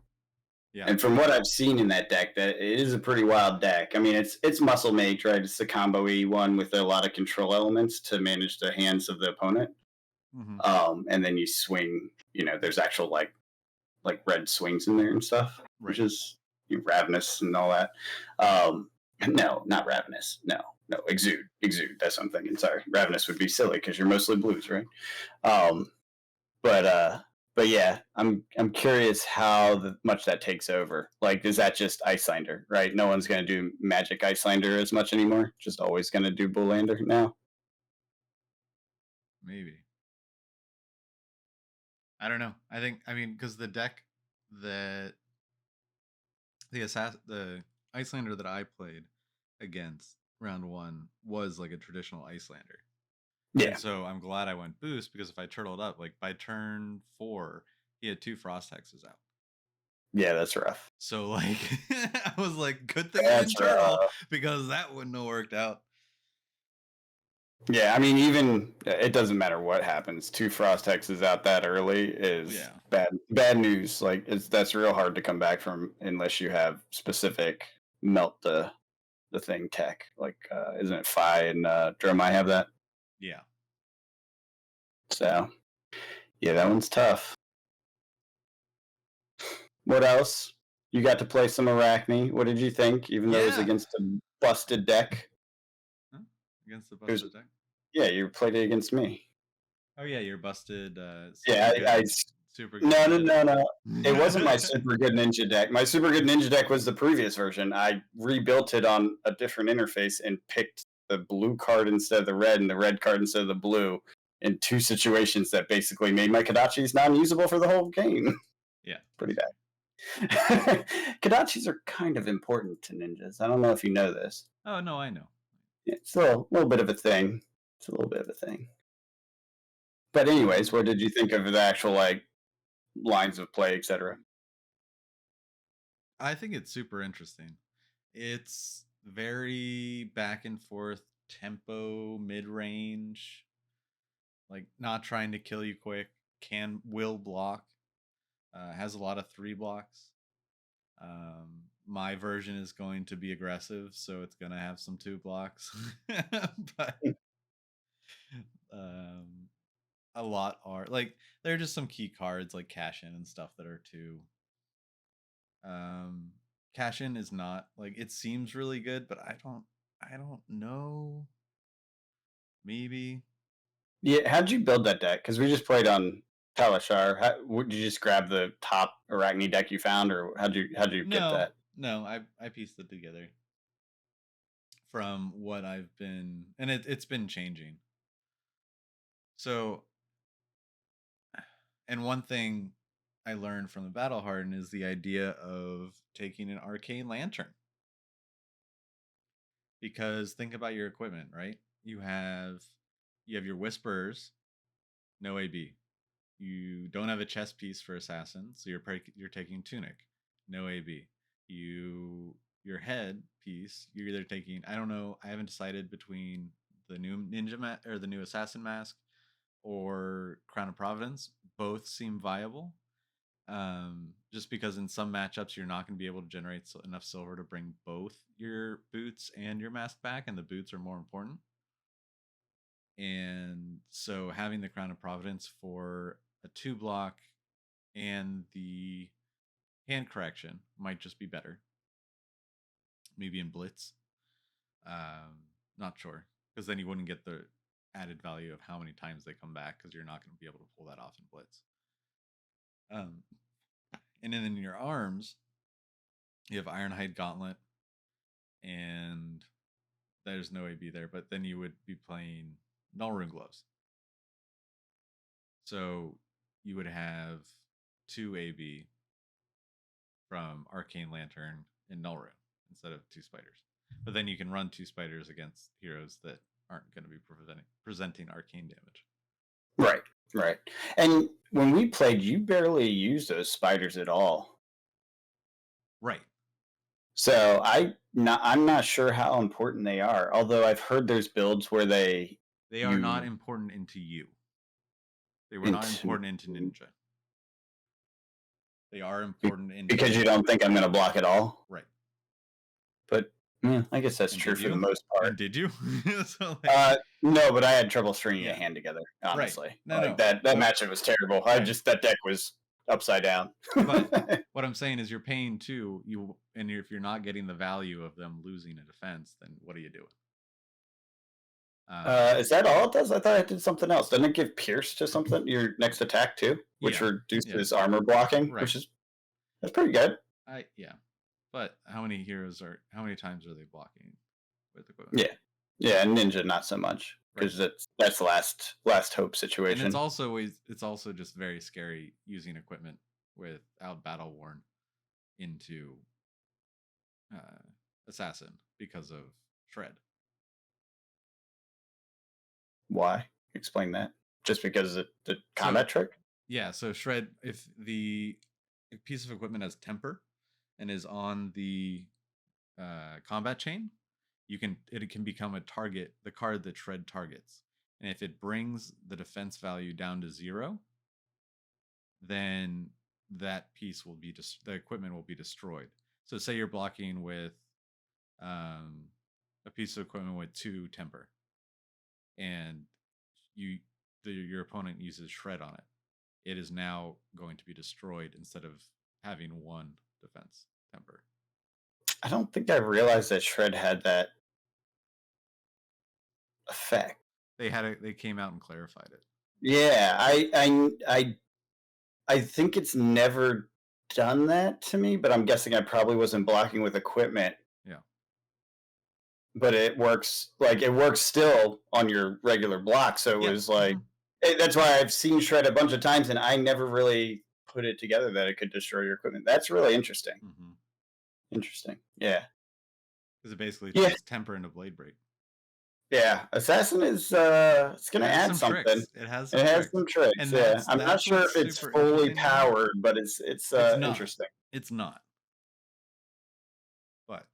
Yeah. And from what I've seen in that deck, that it is a pretty wild deck. I mean, it's muscle mage, right? It's the combo-y one with a lot of control elements to manage the hands of the opponent. Hmm. And then you swing. There's actual like red swings in there and stuff, which Right. is ravenous and all that. Um, no, not ravenous. No, no, exude, exude. That's what I'm thinking. Sorry, ravenous would be silly because you're mostly blues, right? Um, but but yeah, I'm curious how much that takes over. Like, is that just Icelander, right? No one's gonna do Magic Icelander as much anymore. Just always gonna do Bullander now. Maybe. I don't know. I think. I mean, because the deck that the Icelander that I played against round 1 was like a traditional Icelander. And Yeah, so I'm glad I went boost because if I turtled up, like by turn 4, he had 2 frost hexes out. yeah, that's rough. So like I was like, good thing I That's didn't turtle rough. because that wouldn't have worked out. Yeah, I mean, even it doesn't matter what happens. 2 frost hexes out that early is Yeah. bad news. Like that's real hard to come back from unless you have specific melt the thing tech. Like isn't it Phi and Dromai have that? Yeah. So yeah, that one's tough. What else? You got to play some Arachne. What did you think? Even though it was Yeah. against a busted deck, Huh? Against the it was busted deck. yeah. You played it against me. Oh yeah, you're busted Yeah, super good no, no, ninja deck. no, no. It wasn't my super good ninja deck. My super good ninja deck was the previous version. I rebuilt it on a different interface and picked the blue card instead of the red and the red card instead of the blue in 2 situations that basically made my Kodachis non-usable for the whole game. Yeah. Pretty bad. Kodachis are kind of important to ninjas. I don't know if you know this. Oh no, I know. It's a little bit of a thing. It's a little bit of a thing. But anyways, Um what did you think of the actual lines of play, etc.? I think it's super interesting. It's very back and forth tempo, mid range, like not trying to kill you quick, will block, has a lot of 3 blocks. My version is going to be aggressive, so it's gonna have some 2 blocks. But um a lot are like there are just some key cards like cash in and stuff that are too um cash in is not like it seems really good, but I don't know. Maybe. Yeah, how'd you build that deck? Because we just played on Talishar. Did you just grab the top Arachne deck you found, or how'd you get No, that? no, I pieced it together from what I've been and it's been changing. So, and one thing I learned from the Battle Harden is the idea of taking an arcane lantern. Because think about your equipment, right? You have your whisperers, no AB. You don't have a chest piece for assassin, so you're taking tunic, no AB. Your head piece, you're either taking, I don't know, I haven't decided between the new or the new assassin mask or Crown of Providence. Both seem viable. Just because in some matchups you're not going to be able to generate enough silver to bring both your boots and your mask back, and the boots are more important. And so having the Crown of Providence for a 2 block and the hand correction might just be better. Maybe in Blitz. Not sure. Because then you wouldn't get the added value of how many times they come back, because you're not going to be able to pull that off in Blitz. And then in your arms, you have Ironhide Gauntlet, and there's no AB there, but then you would be playing Null Rune Gloves. So you would have 2 AB from Arcane Lantern and Null Rune instead of 2 spiders. But then you can run 2 spiders against heroes that aren't going to be presenting arcane damage. Right. And when we played, you barely used those spiders at all. Right. So I'm not sure how important they are. Although I've heard there's builds where they are not important into you. They were not important into Ninja. They are important because you don't think I'm going to block at all. Right. But yeah, I guess that's true for the most part. And did you? So, no, but I had trouble stringing a hand together. Honestly, right. That matchup was terrible. Right. That deck was upside down. But what I'm saying is, you're paying 2, and if you're not getting the value of them losing a defense, then what are you doing? Is that all it does? I thought it did something else. Doesn't it give Pierce to something? Your next attack too, which reduces armor blocking, right. That's pretty good. But how many times are they blocking with equipment? Yeah, Ninja not so much, because that's the last hope situation. And it's also just very scary using equipment without battle worn into assassin because of shred. Why? Explain that. Just because of the combat trick? Yeah, so shred, if the piece of equipment has temper and is on the combat chain, it can become a target, the card that shred targets. And if it brings the defense value down to 0, then that piece the equipment will be destroyed. So say you're blocking with a piece of equipment with 2 temper, and your opponent uses shred on it. It is now going to be destroyed instead of having 1 defense temper. I don't think I realized that shred had that effect. They came out and clarified it. Yeah, I think it's never done that to me, but I'm guessing I probably wasn't blocking with equipment. Yeah. But it works still on your regular block, so it was like that's why I've seen shred a bunch of times, and I never really put it together that it could destroy your equipment. That's really interesting. Mm-hmm. Interesting. Yeah. Because it basically turns temper into blade break. Yeah, assassin is it's gonna add something. Tricks. It has some tricks. And I'm not sure if it's fully powered, but it's interesting. It's not. But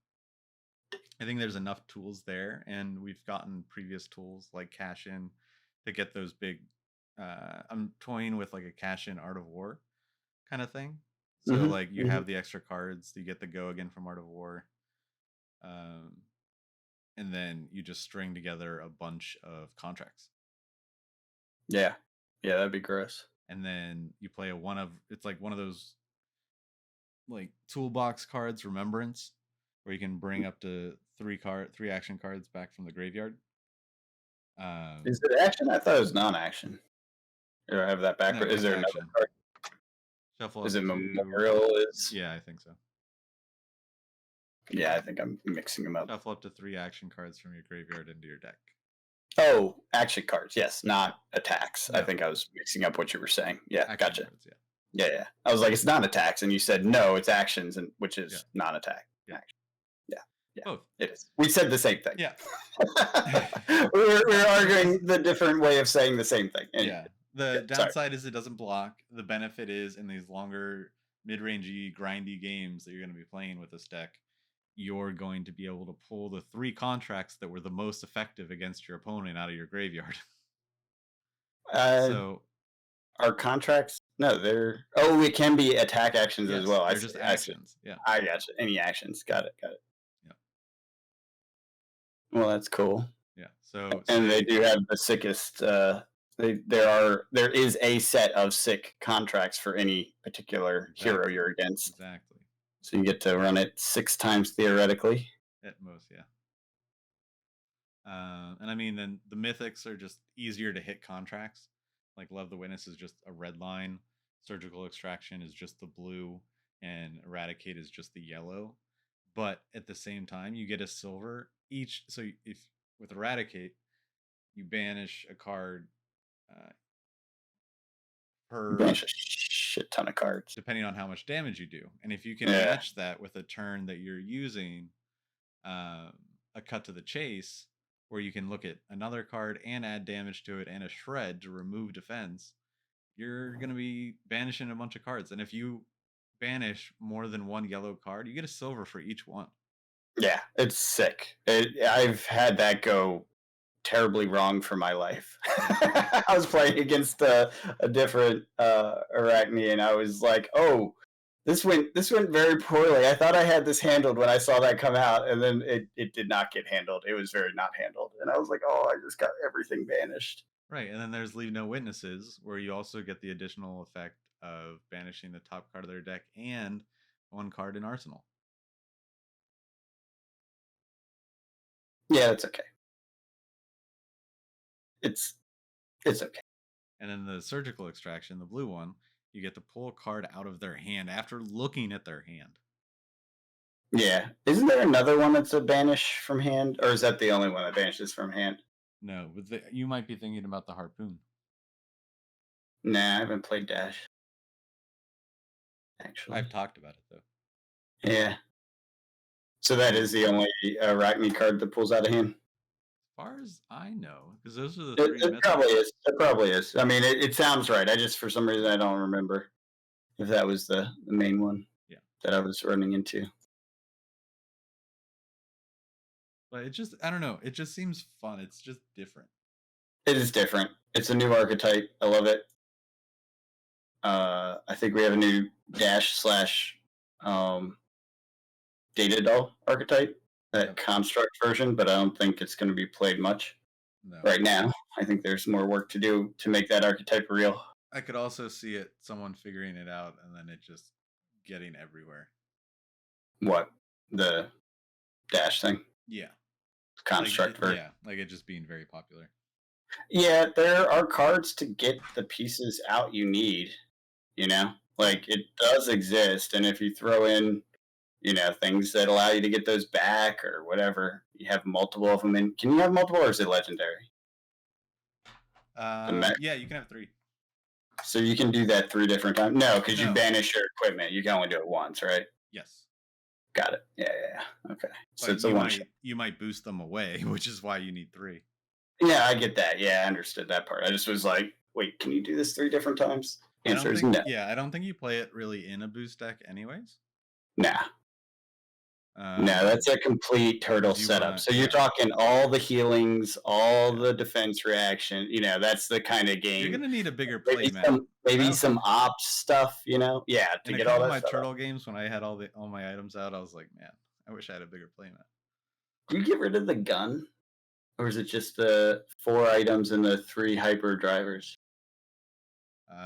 I think there's enough tools there, and we've gotten previous tools like cash in to get those big. I'm toying with like a cash in Art of War kind of thing. So like you have the extra cards, you get the go again from Art of War, and then you just string together a bunch of contracts. Yeah, that'd be gross. And then you play it's like one of those like toolbox cards, Remembrance, where you can bring up to 3 action cards back from the graveyard. Is it action? I thought it was non-action. Or I have that backward. No, is there action. Another card? Shuffle. Is it Memorial? Yeah, I think so. Yeah, I think I'm mixing them up. Shuffle up to 3 action cards from your graveyard into your deck. Oh, action cards. Yes, not attacks. No. I think I was mixing up what you were saying. Yeah, action gotcha. Cards, yeah. I was like, it's not attacks, and you said no, it's actions, and which is non-attack. Yeah. Action. Yeah. Both. It is. We said the same thing. Yeah. we're arguing the different way of saying the same thing. Anyway. Yeah, The sorry. downside is it doesn't block. The benefit is in these longer, mid-rangey, grindy games that you're going to be playing with this deck, you're going to be able to pull the three contracts that were the most effective against your opponent out of your graveyard. Uh, So are contracts? No, they're. Oh, it can be attack actions as yes, well. I they're see. just I see. actions. Yeah. I got you. Any actions? Got it. Got it. Yeah. Well, that's cool. Yeah. So And they say do have the sickest. There is a set of sick contracts for any particular hero exactly. you're against, Exactly. so you get to run it 6 times theoretically. At most, yeah. And I mean, then the mythics are just easier to hit contracts. Like Love the Witness is just a red line, Surgical Extraction is just the blue, and Eradicate is just the yellow. But at the same time, you get a silver each. So if with Eradicate, you banish a card uh, You per banish a shit ton of cards. depending on how much damage you do, and if you can Yeah, match that with a turn that you're using um, a cut to the chase, where you can look at another card and add damage to it and a shred to remove defense, you're going to be banishing a bunch of cards. And if you banish more than one yellow card, you get a silver for each one. yeah, it's sick. I've had that go terribly wrong for my life. I was playing against a different Arachne, and I was like, "Oh, this went very poorly. I thought I had this handled when I saw that come out, and then it did not get handled. It was very not handled, and I was like, "Oh, I just got everything banished." Right. And then there's Leave No Witnesses, where you also get the additional effect of banishing the top card of their deck and one card in Arsenal. Yeah, that's okay. It's it's okay. And then the Surgical Extraction, the blue one, you get to pull a card out of their hand after looking at their hand. Yeah, isn't there another one that's a banish from hand, or is that the only one that banishes from hand? No, but you might be thinking about the Harpoon. Nah, I haven't played Dash actually. I've talked about it though. Yeah. So that is the only Arachne card that pulls out of hand. As far as I know, because those are the It, three it probably mythics. is. It probably is. I mean, it sounds right. I just for some reason I don't remember if that was the main one Yeah, that I was running into. but it just I don't know. It just seems fun. It's just different. It is different. It's a new archetype. I love it. I think we have a new Dash slash um, Data Doll archetype, that Yep. construct version, but I don't think it's going to be played much No, right now. I think there's more work to do to make that archetype real. I could also see it someone figuring it out and then it just getting everywhere. What, the Dash thing? Yeah, Construct version. yeah, like it just being very popular. Yeah, there are cards to get the pieces out you need, you know? Like it does exist, and if you throw in, things that allow you to get those back or whatever, you have multiple of them in. Can you have multiple or is it legendary? Yeah, you can have three. So you can do that 3 different times? No, because you No. banish your equipment. You can only do it once, right? Yes. Got it. Yeah. Okay. So But it's a one shot. you might boost them away, which is why you need three. Yeah, I get that. Yeah, I understood that part. I just was like, wait, can you do this 3 different times? Answer is no. I don't think you play it really in a boost deck anyways. Nah. No, that's a complete turtle setup. So you're talking all the healings, all the defense reaction. That's the kind of game. You're gonna need a bigger play maybe mat. some ops stuff. Yeah, to in get a all couple that of my stuff. turtle games when I had all my items out, I was like, man, I wish I had a bigger play mat. Do you get rid of the gun, or is it just the 4 items and the 3 hyper drivers?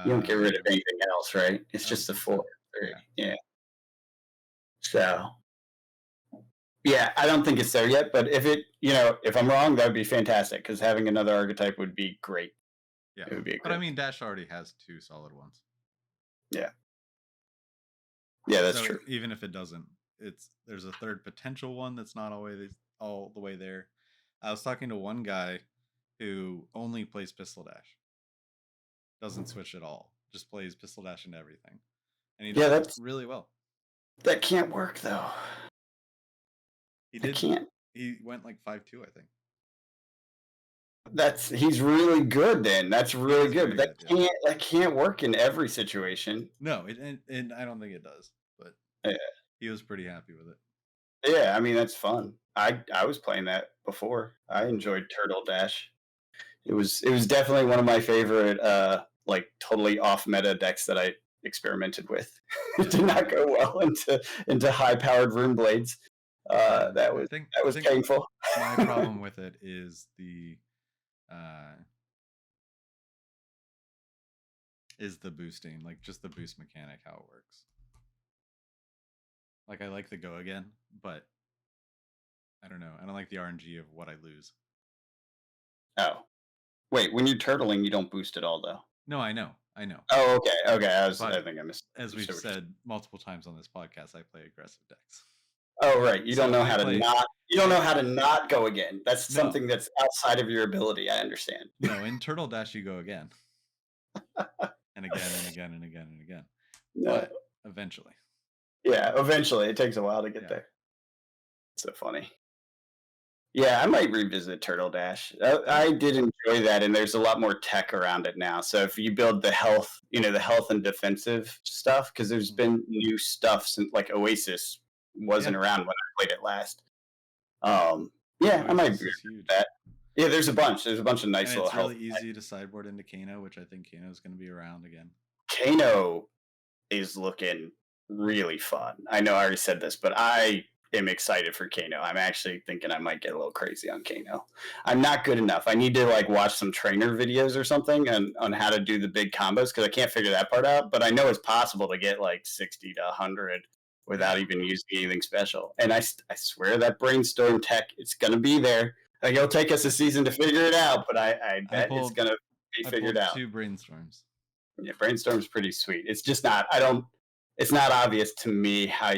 You don't get rid of anything else, right? It's just the 4. So. Yeah. So. Yeah, I don't think it's there yet, but if I'm wrong, that would be fantastic because having another archetype would be great. Yeah, it would be. But I mean, Dash already has 2 solid ones. Yeah. Yeah, that's true. Even if it doesn't, there's a third potential one that's not always all the way there. I was talking to one guy who only plays Pistol Dash, doesn't switch at all, just plays Pistol Dash and everything, and he does really well. That can't work though. He did. Can't. He went like 5-2, I think. he's really good then. That's He really is good. very But good. Yeah. that can't work in every situation. No, and I don't think it does. But Yeah. he was pretty happy with it. Yeah, I mean that's fun. I was playing that before. I enjoyed Turtle Dash. It was definitely one of my favorite like totally off meta decks that I experimented with. It did not go well into high powered rune blades. Yeah, That I was think painful. my problem with it uh is the boosting, like just the boost mechanic, how it works. Like I like the go again, but I don't know. I don't like the RNG of what I lose. Oh. Wait, when you're turtling you don't boost at all though. No, I know. I know. Oh, okay. Okay. I But think I as we've misunderstood what you said. said multiple times on this podcast, I play aggressive decks. Oh, right. You don't So know I how to play not you don't I know how to not go again. That's no. something that's outside of your ability, I understand. No, in Turtle Dash you go again. And again and again and again and again. No. But eventually. Yeah, eventually. It takes a while to get Yeah. there. So funny. Yeah, I might revisit Turtle Dash. I did enjoy that, and there's a lot more tech around it now. So if you build the health, the health and defensive stuff, because there's been new stuff since like Oasis wasn't Yeah. around when I played it last. Yeah, I might Oasis revisit is huge. that. Yeah, there's a bunch. There's a bunch of nice And little it's health. really easy to sideboard into Kano, which I think Kano is going to be around again. Kano is looking really fun. I know I already said this, but I am excited for Kano. I'm actually thinking I might get a little crazy on Kano. I'm not good enough. I need to like watch some trainer videos or something on how to do the big combos because I can't figure that part out. But I know it's possible to get like 60 to 100 without even using anything special. And I swear that brainstorm tech, it's going to be there. Like, it'll take us a season to figure it out, but I bet it's going to be figured out. 2 brainstorms. Yeah, brainstorm's pretty sweet. It's just not. It's not obvious to me how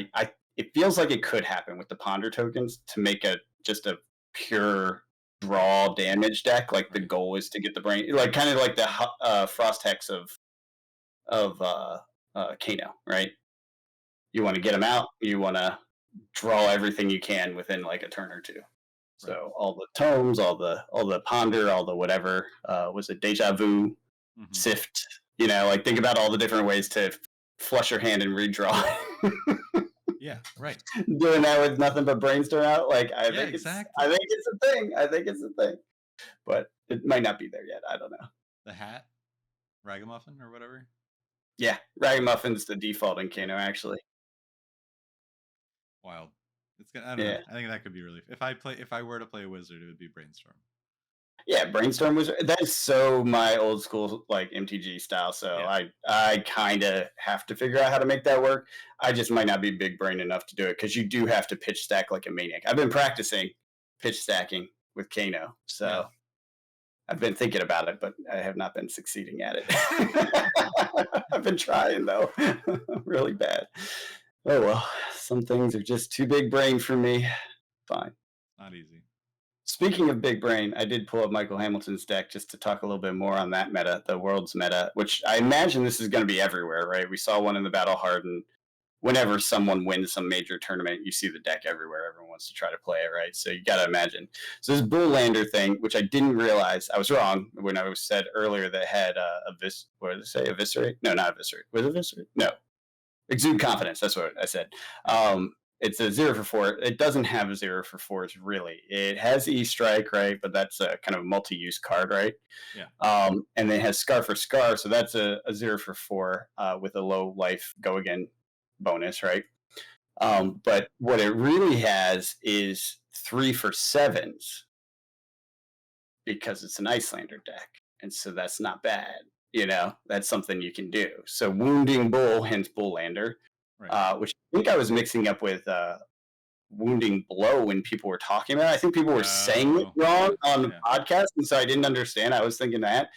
It feels like it could happen with the ponder tokens to make just a pure draw damage deck. Like the goal is to get the brain, like kind of like the Frost Hex of Kano, right? You want to get them out. You want to draw everything you can within like a turn or two. So all the tomes, all the ponder, all the whatever was it deja vu, sift. Like think about all the different ways to flush your hand and redraw. Yeah, right. Doing that with nothing but brainstorm out, like I think exactly. I think it's a thing. I think it's a thing, but it might not be there yet. I don't know. The hat, Ragamuffin or whatever. Yeah, Ragamuffin's the default in Kano actually. Wild. It's gonna. I don't know. I think that could be really. If I were to play a wizard, it would be brainstorm. Yeah, brainstorm was that is so my old school like MTG style. So I kind of have to figure out how to make that work. I just might not be big brain enough to do it because you do have to pitch stack like a maniac. I've been practicing pitch stacking with Kano, so I've been thinking about it, but I have not been succeeding at it. I've been trying though, really bad. Oh well, some things are just too big brain for me. Fine. Not easy. Speaking of big brain, I did pull up Michael Hamilton's deck just to talk a little bit more on that meta, the world's meta, which I imagine this is going to be everywhere, right? We saw one in the Battle Hardened. Whenever someone wins some major tournament, you see the deck everywhere. Everyone wants to try to play it, right? So you got to imagine. So this Bullander thing, which I didn't realize, I was wrong when I said earlier that had what did it say? Eviscerate? No, not eviscerate. Was it eviscerate? No. Exude confidence. That's what I said. It's a 0-for-4. It doesn't have a 0-for-4s really. It has E-Strike, right? But that's a kind of multi-use card, right? Yeah. And it has Scar for Scar, so that's a 0-for-4 with a low life go again bonus, right? But what it really has is 3-for-7s because it's an Icelander deck, and so that's not bad. That's something you can do. So Wounding Bull, hence Bullander, which I think I was mixing up with Wounding Blow when people were talking about it. I think people were saying it wrong on the podcast, and so I didn't understand. I was thinking that.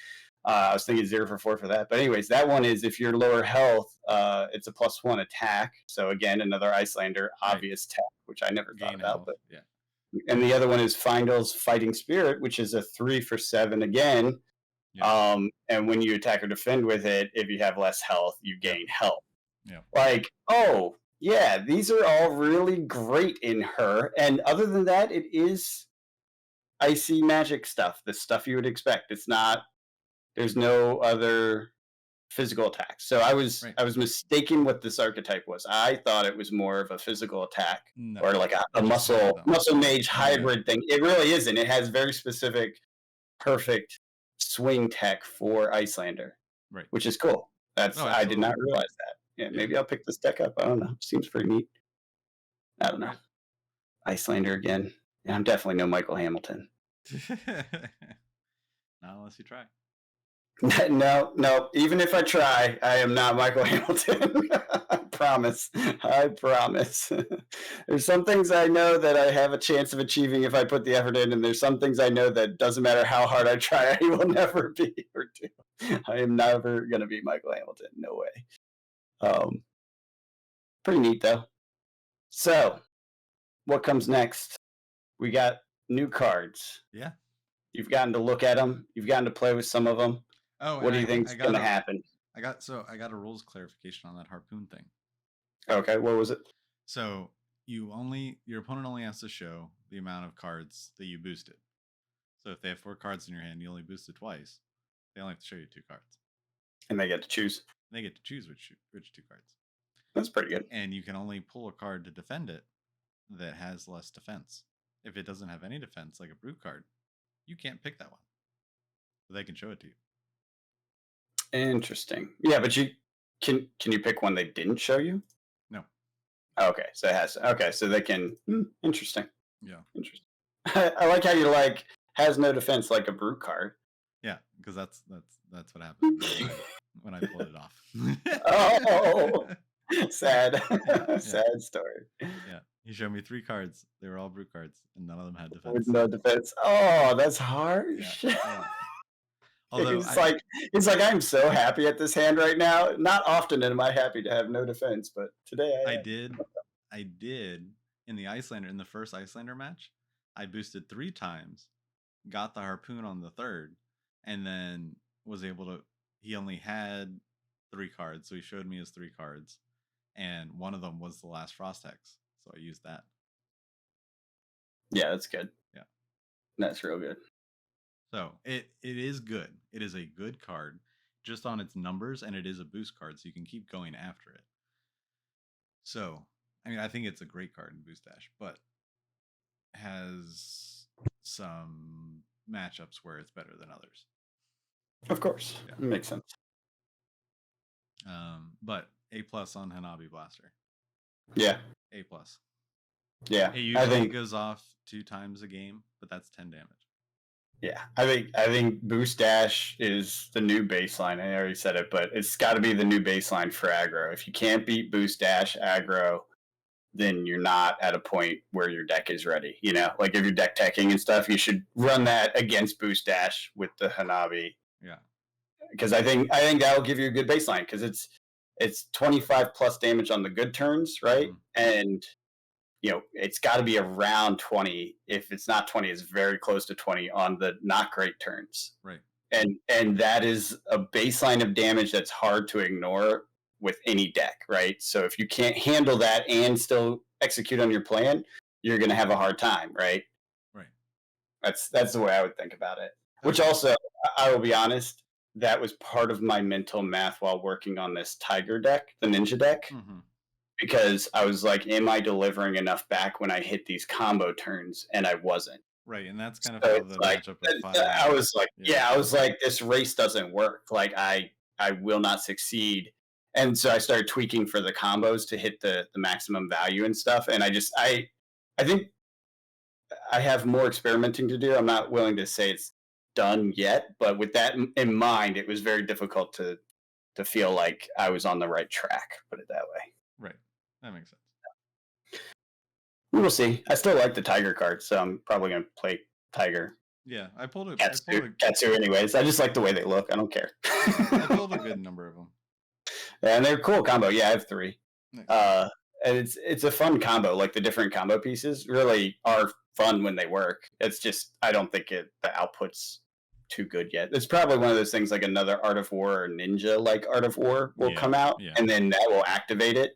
I was thinking 0-for-4 for that. But anyways, that one is if you're lower health, it's a +1 attack. So again, another Icelander, obvious tech, which I never thought about. Health. But yeah. And the other one is Feindel's Fighting Spirit, which is a 3-for-7 again. Yeah. And when you attack or defend with it, if you have less health, you gain health. Yeah. Like, oh, yeah, these are all really great in her. And other than that, it is icy magic stuff, the stuff you would expect. It's not. There's no other physical attacks. So Right. I was mistaken what this archetype was. I thought it was more of a physical attack No, or like a it's just a rhythm. muscle mage Yeah. hybrid thing. It really isn't. It has very specific, perfect swing tech for Icelander, Right. which is cool. That's Oh, I did not absolutely. realize that. Yeah, Yeah. maybe I'll pick this deck up. I don't know. Seems pretty neat. I don't know. Right. Icelander again. Yeah, I'm definitely no Michael Hamilton. Not unless you try. No, no. Even if I try, I am not Michael Hamilton. I promise. I promise. There's some things I know that I have a chance of achieving if I put the effort in, and there's some things I know that doesn't matter how hard I try, I will never be or do. I am never gonna be Michael Hamilton. No way. Um, Pretty neat though. So, what comes next? We got new cards. Yeah. You've gotten to look at them. You've gotten to play with some of them. Oh, What and do you I think's got going to a happen? I got a rules clarification on that harpoon thing. Okay, what was it? So your opponent only has to show the amount of cards that you boosted. So if they have 4 cards in your hand, you only boosted twice. They only have to show you 2 cards. And they get to choose. They get to choose which 2 cards. That's pretty good. And you can only pull a card to defend it that has less defense. If it doesn't have any defense, like a brute card, you can't pick that one. But they can show it to you. Interesting. Yeah, but you can you pick one they didn't show you? No. Okay, so it has. Okay, so they can. Interesting. Yeah. Interesting. I like how you like has no defense like a brute card. Yeah, because that's what happened when I pulled it off. Oh, sad, Yeah. sad story. Yeah, he showed me 3 cards. They were all brute cards, and none of them had defense. With no defense. Oh, that's harsh. Yeah. Although it's like I'm so happy at this hand right now. Not often am I happy to have no defense, but today I did in the Icelander, in the first Icelander match, I boosted 3 times, got the harpoon on the 3rd, and then was able to. He only had 3 cards, so he showed me his 3 cards, and one of them was the last Frost Hex, so I used that. Yeah, that's good. Yeah, that's real good. So it is good. It is a good card, just on its numbers, and it is a boost card, so you can keep going after it. So, I mean, I think it's a great card in Boost Dash, but has some matchups where it's better than others. Of course, yeah. It makes sense. But A+ on Hanabi Blaster. Yeah. A+. Yeah. It usually goes off 2 times a game, but that's 10 damage. Yeah, I think Boost Dash is the new baseline. I already said it, but it's got to be the new baseline for aggro. If you can't beat Boost Dash aggro, then you're not at a point where your deck is ready. You know, like if you're deck teching and stuff, you should run that against Boost Dash with the Hanabi. Yeah, because I think that will give you a good baseline because it's 25 plus damage on the good turns, right? Mm-hmm. And it's got to be around 20. If it's not 20, it's very close to 20 on the not great turns. Right. And that is a baseline of damage that's hard to ignore with any deck, right? So if you can't handle that and still execute on your plan, you're going to have a hard time, right? Right. That's the way I would think about it. Okay. Which also, I will be honest, that was part of my mental math while working on this Tiger deck, the Ninja deck. Mm-hmm. Because I was like, am I delivering enough back when I hit these combo turns? And I wasn't. Right, and that's kind of how the matchup with 5. I was like, I was like, this race doesn't work. Like, I will not succeed. And so I started tweaking for the combos to hit the maximum value and stuff. And I think I have more experimenting to do. I'm not willing to say it's done yet. But with that in mind, it was very difficult to feel like I was on the right track, put it that way. Right. That makes sense. We will see. I still like the Tiger card, so I'm probably going to play Tiger. Yeah, I pulled a Katsu anyways. I just like the way they look. I don't care. I pulled a good number of them. Yeah, and they're a cool combo. Yeah, I have 3. Nice. And it's a fun combo. Like the different combo pieces really are fun when they work. It's just I don't think the output's too good yet. It's probably one of those things like another Art of War or Ninja like Art of War will come out, and then that will activate it.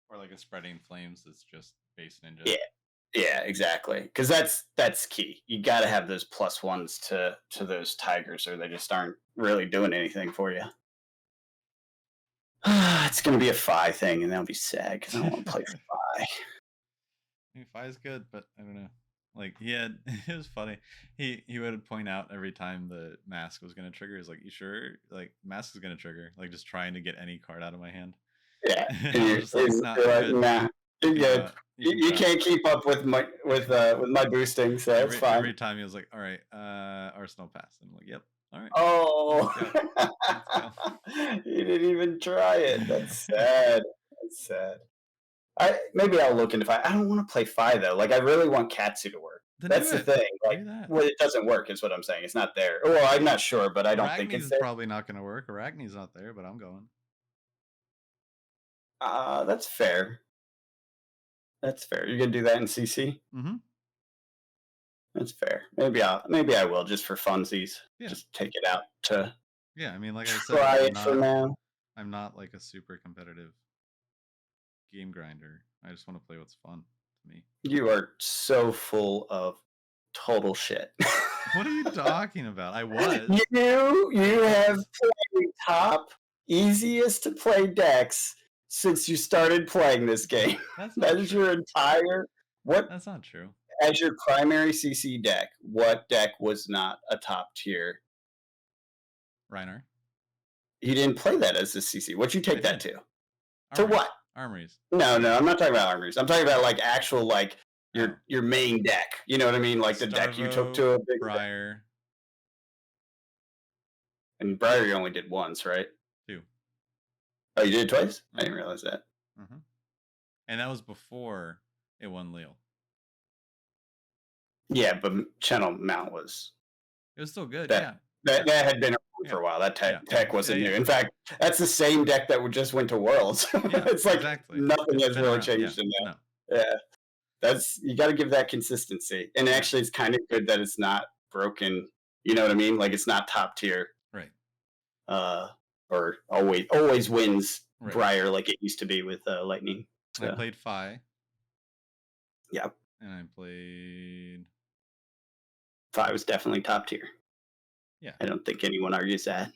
Or like a Spreading Flames that's just base Ninja. Yeah, Yeah, exactly. Because that's key. You got to have those plus ones to those tigers, or they just aren't really doing anything for you. It's gonna be a Fi thing, and that'll be sad because I don't want to play Fi. I mean, Fi's good, but I don't know. Like he had, it was funny. He would point out every time the mask was gonna trigger. He's like, "You sure? Like mask is gonna trigger?" Like just trying to get any card out of my hand. Yeah, And and I was you're, just like, "Nah, you're you're like, good. nah, You you're can good. you can You pass." can't keep up with my boosting, so that's fine. Every time he was like, "All right, Arsenal pass," and I'm like, "Yep, all right, let's Oh, go, let's go." you didn't even try it. That's sad. That's sad. I maybe I'll look into Fi. I don't want to play Fi though. Like I really want Katsu to work. Then do That's the it. thing. Like, Do that. well, it doesn't work, is what I'm saying. It's not there. Well, I'm not sure, but I don't think Arachne's it's is there. probably not gonna work. Arachne's not there, but I'm going. That's fair. That's fair. You're gonna do that in CC? Mm-hmm. That's fair. Maybe I will just for funsies. Yeah, Just take it out to yeah. I mean, like I said, try it for now. I'm not like a super competitive game grinder. I just want to play what's fun to me. You are so full of total shit. What are you talking about? I was. You have played top easiest to play decks since you started playing this game. That's That not is true. your entire what That's not true. as your primary CC deck. What deck was not a top tier? Reiner. You didn't play that as a CC. What'd you I take that did. to? To Armories. what? Armories. No, I'm not talking about armories. I'm talking about like actual like Oh. your main deck. You know what I mean? Like the deck you took to a big Briar. And Briar you only did once, right? 2. Oh, you did it twice? I didn't realize that. Mm-hmm. And that was before it won Leo. Yeah, but Channel Mount was. It was still good. That, yeah. That had been around for a while. That tech wasn't new. In fact, that's the same deck that just went to Worlds. It's like nothing has really changed in that. No. Yeah. That's you got to give that consistency. And actually, it's kind of good that it's not broken. You know what I mean? Like it's not top tier. Right. Or always wins Briar like it used to be with Lightning. So. I played Fi. Yep. And I played. Fi was definitely top tier. Yeah. I don't think anyone argues that.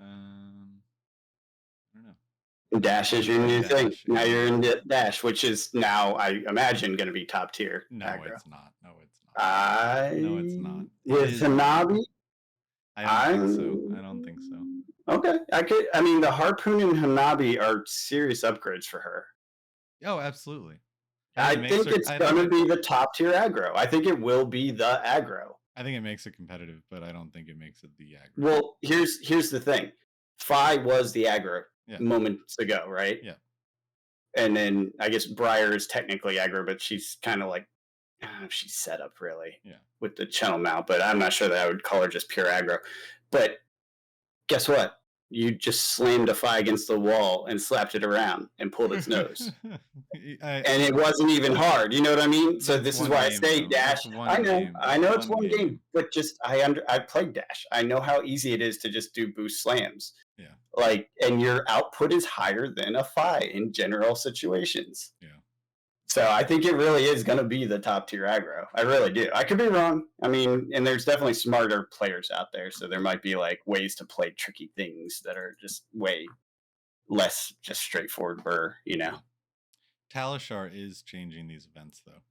I don't know. Dash is your new thing. Now you're in Dash, which is now, I imagine, going to be top tier. No, aggro. It's not. No, it's not. No, it's not. Is Hanabi? I don't think so. Okay. I mean, the Harpoon and Hanabi are serious upgrades for her. Oh, absolutely. I think it's going to be the top tier aggro. I think it will be the aggro. I think it makes it competitive, but I don't think it makes it the aggro. Well, here's the thing. Fi was the aggro moments ago, right? Yeah. And then I guess Briar is technically aggro, but she's kind of like she's set up really with the channel mount, but I'm not sure that I would call her just pure aggro. But guess what? You just slammed a Fi against the wall and slapped it around and pulled its nose. And it wasn't even hard. You know what I mean? So this is why I say Dash. I know it's one game, but just I played Dash. I know how easy it is to just do boost slams. Yeah. Like, and your output is higher than a Fi in general situations. Yeah. So I think it really is going to be the top tier aggro. I really do. I could be wrong. I mean, and there's definitely smarter players out there. So there might be like ways to play tricky things that are just way less just straightforward burr, you know. Talishar is changing these events though.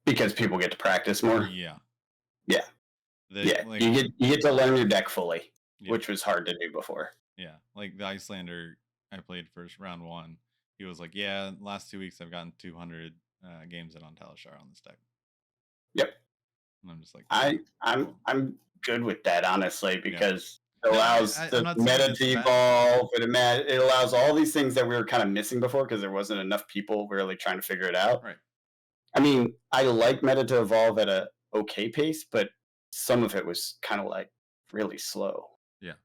Because people get to practice more. Yeah. Yeah. Like, you get to learn your deck fully, which was hard to do before. Yeah. Like the Icelander I played first round 1. He was like, "Yeah, last 2 weeks I've gotten 200 games in on Talishar on this deck." Yep. And I'm just like, I'm good with that honestly because it allows the meta to evolve. It allows all these things that we were kind of missing before because there wasn't enough people really trying to figure it out. Right. I mean, I like meta to evolve at a okay pace, but some of it was kind of like really slow. Yeah.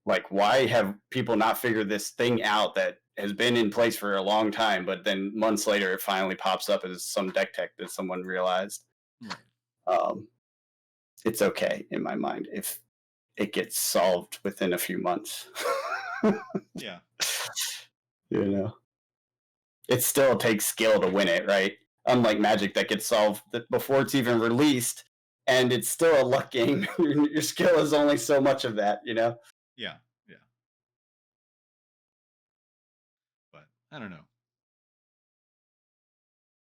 Like, why have people not figured this thing out that has been in place for a long time, but then months later it finally pops up as some deck tech that someone realized? Right. It's okay in my mind if it gets solved within a few months. Yeah. You know. it still takes skill to win it, right? Unlike Magic that gets solved before it's even released, and it's still a luck game. Your skill is only so much of that, you know? Yeah, yeah. But I don't know.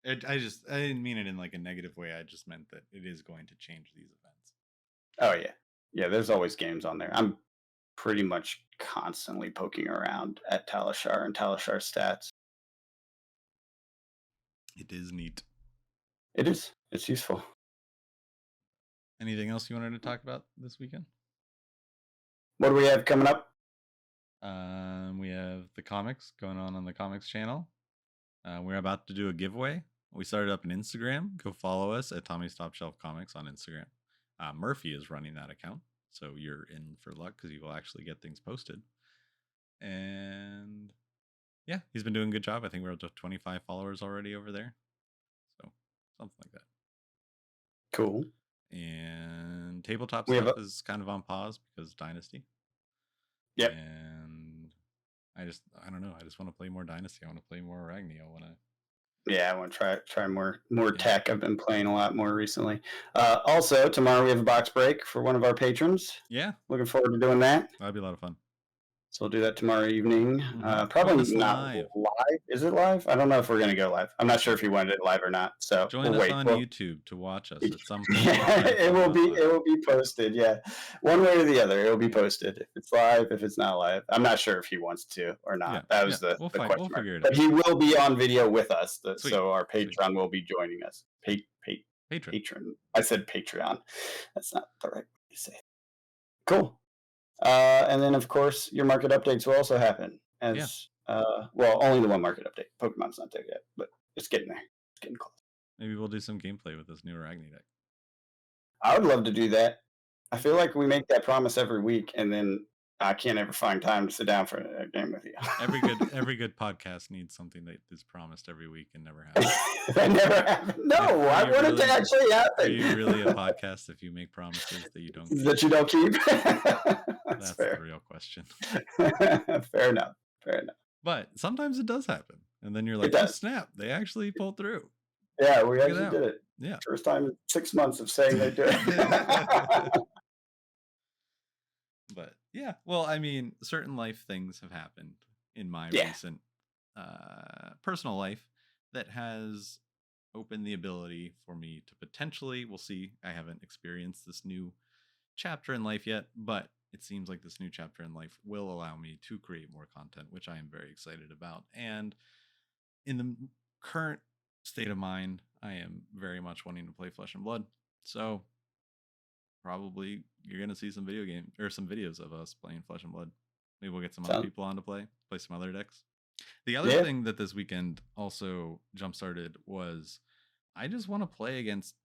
I didn't mean it in like a negative way. I just meant that it is going to change these events. Oh yeah. Yeah, there's always games on there. I'm pretty much constantly poking around at Talishar and Talishar stats. It is neat. It is. It's useful. Anything else you wanted to talk about this weekend? What do we have coming up? We have the comics going on the comics channel. We're about to do a giveaway. We started up an Instagram. Go follow us at Tommy's Top Shelf Comics on Instagram. Murphy is running that account, so you're in for luck because you will actually get things posted. And yeah, he's been doing a good job. I think we're up to 25 followers already over there. So something like that. Cool. And tabletop stuff is kind of on pause because Dynasty. Yep. And I don't know. I just want to play more Dynasty. I want to play more Arachne. Yeah, I want to try more tech. I've been playing a lot more recently. Also, tomorrow we have a box break for one of our patrons. Yeah. Looking forward to doing that. That'd be a lot of fun. So we'll do that tomorrow evening. Probably not live. Is it live? I don't know if we're going to go live. I'm not sure if you wanted it live or not. So join us on YouTube to watch us at some point. It will be posted. Yeah, one way or the other, it'll be posted. If it's live, if it's not live, I'm not sure if he wants to or not. Yeah, that was the question. We'll figure it out. But he will be on video with us. Sweet. So our Patreon will be joining us. Patron. I said Patreon. That's not the right way to say it. Cool. And then, of course, your market updates will also happen as well. Only the one market update. Pokemon's not there yet, but it's getting there. It's getting close. Maybe we'll do some gameplay with this new Arachne deck. I would love to do that. I feel like we make that promise every week, and then I can't ever find time to sit down for a game with you. every good podcast needs something that is promised every week and never happens. That never happened. No, I want it to actually happen. Are you really a podcast if you make promises that you don't keep? That you don't keep? That's the real question. Fair enough. But sometimes it does happen, and then you're like, "Oh snap! They actually pulled through." Yeah, we actually did it. Yeah, first time in 6 months of saying they did it. But yeah, well, I mean, certain life things have happened in my recent personal life that has opened the ability for me to potentially, we'll see, I haven't experienced this new chapter in life yet, but it seems like this new chapter in life will allow me to create more content, which I am very excited about. And in the current state of mind, I am very much wanting to play Flesh and Blood. So probably you're going to see some videos of us playing Flesh and Blood. Maybe we'll get some other people on to play some other decks. The other thing that this weekend also jump-started was I just want to play against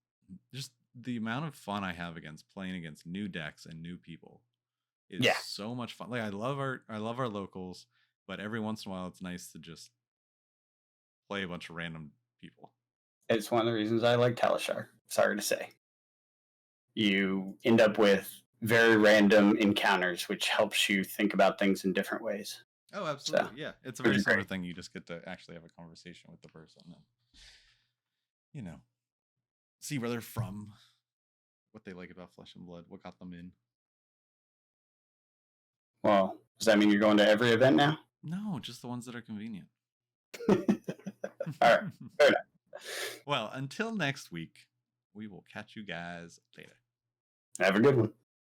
just the amount of fun I have against playing against new decks and new people. It's so much fun. Like I love our locals, but every once in a while it's nice to just play a bunch of random people. It's one of the reasons I like Talishar. Sorry to say. You end up with very random encounters, which helps you think about things in different ways. Oh, absolutely. So, yeah. It's a very similar thing. You just get to actually have a conversation with the person and, see where they're from, what they like about Flesh and Blood, what got them in. Well, does that mean you're going to every event now? No, just the ones that are convenient. All right. Fair enough. Well, until next week, we will catch you guys later. Have a good one.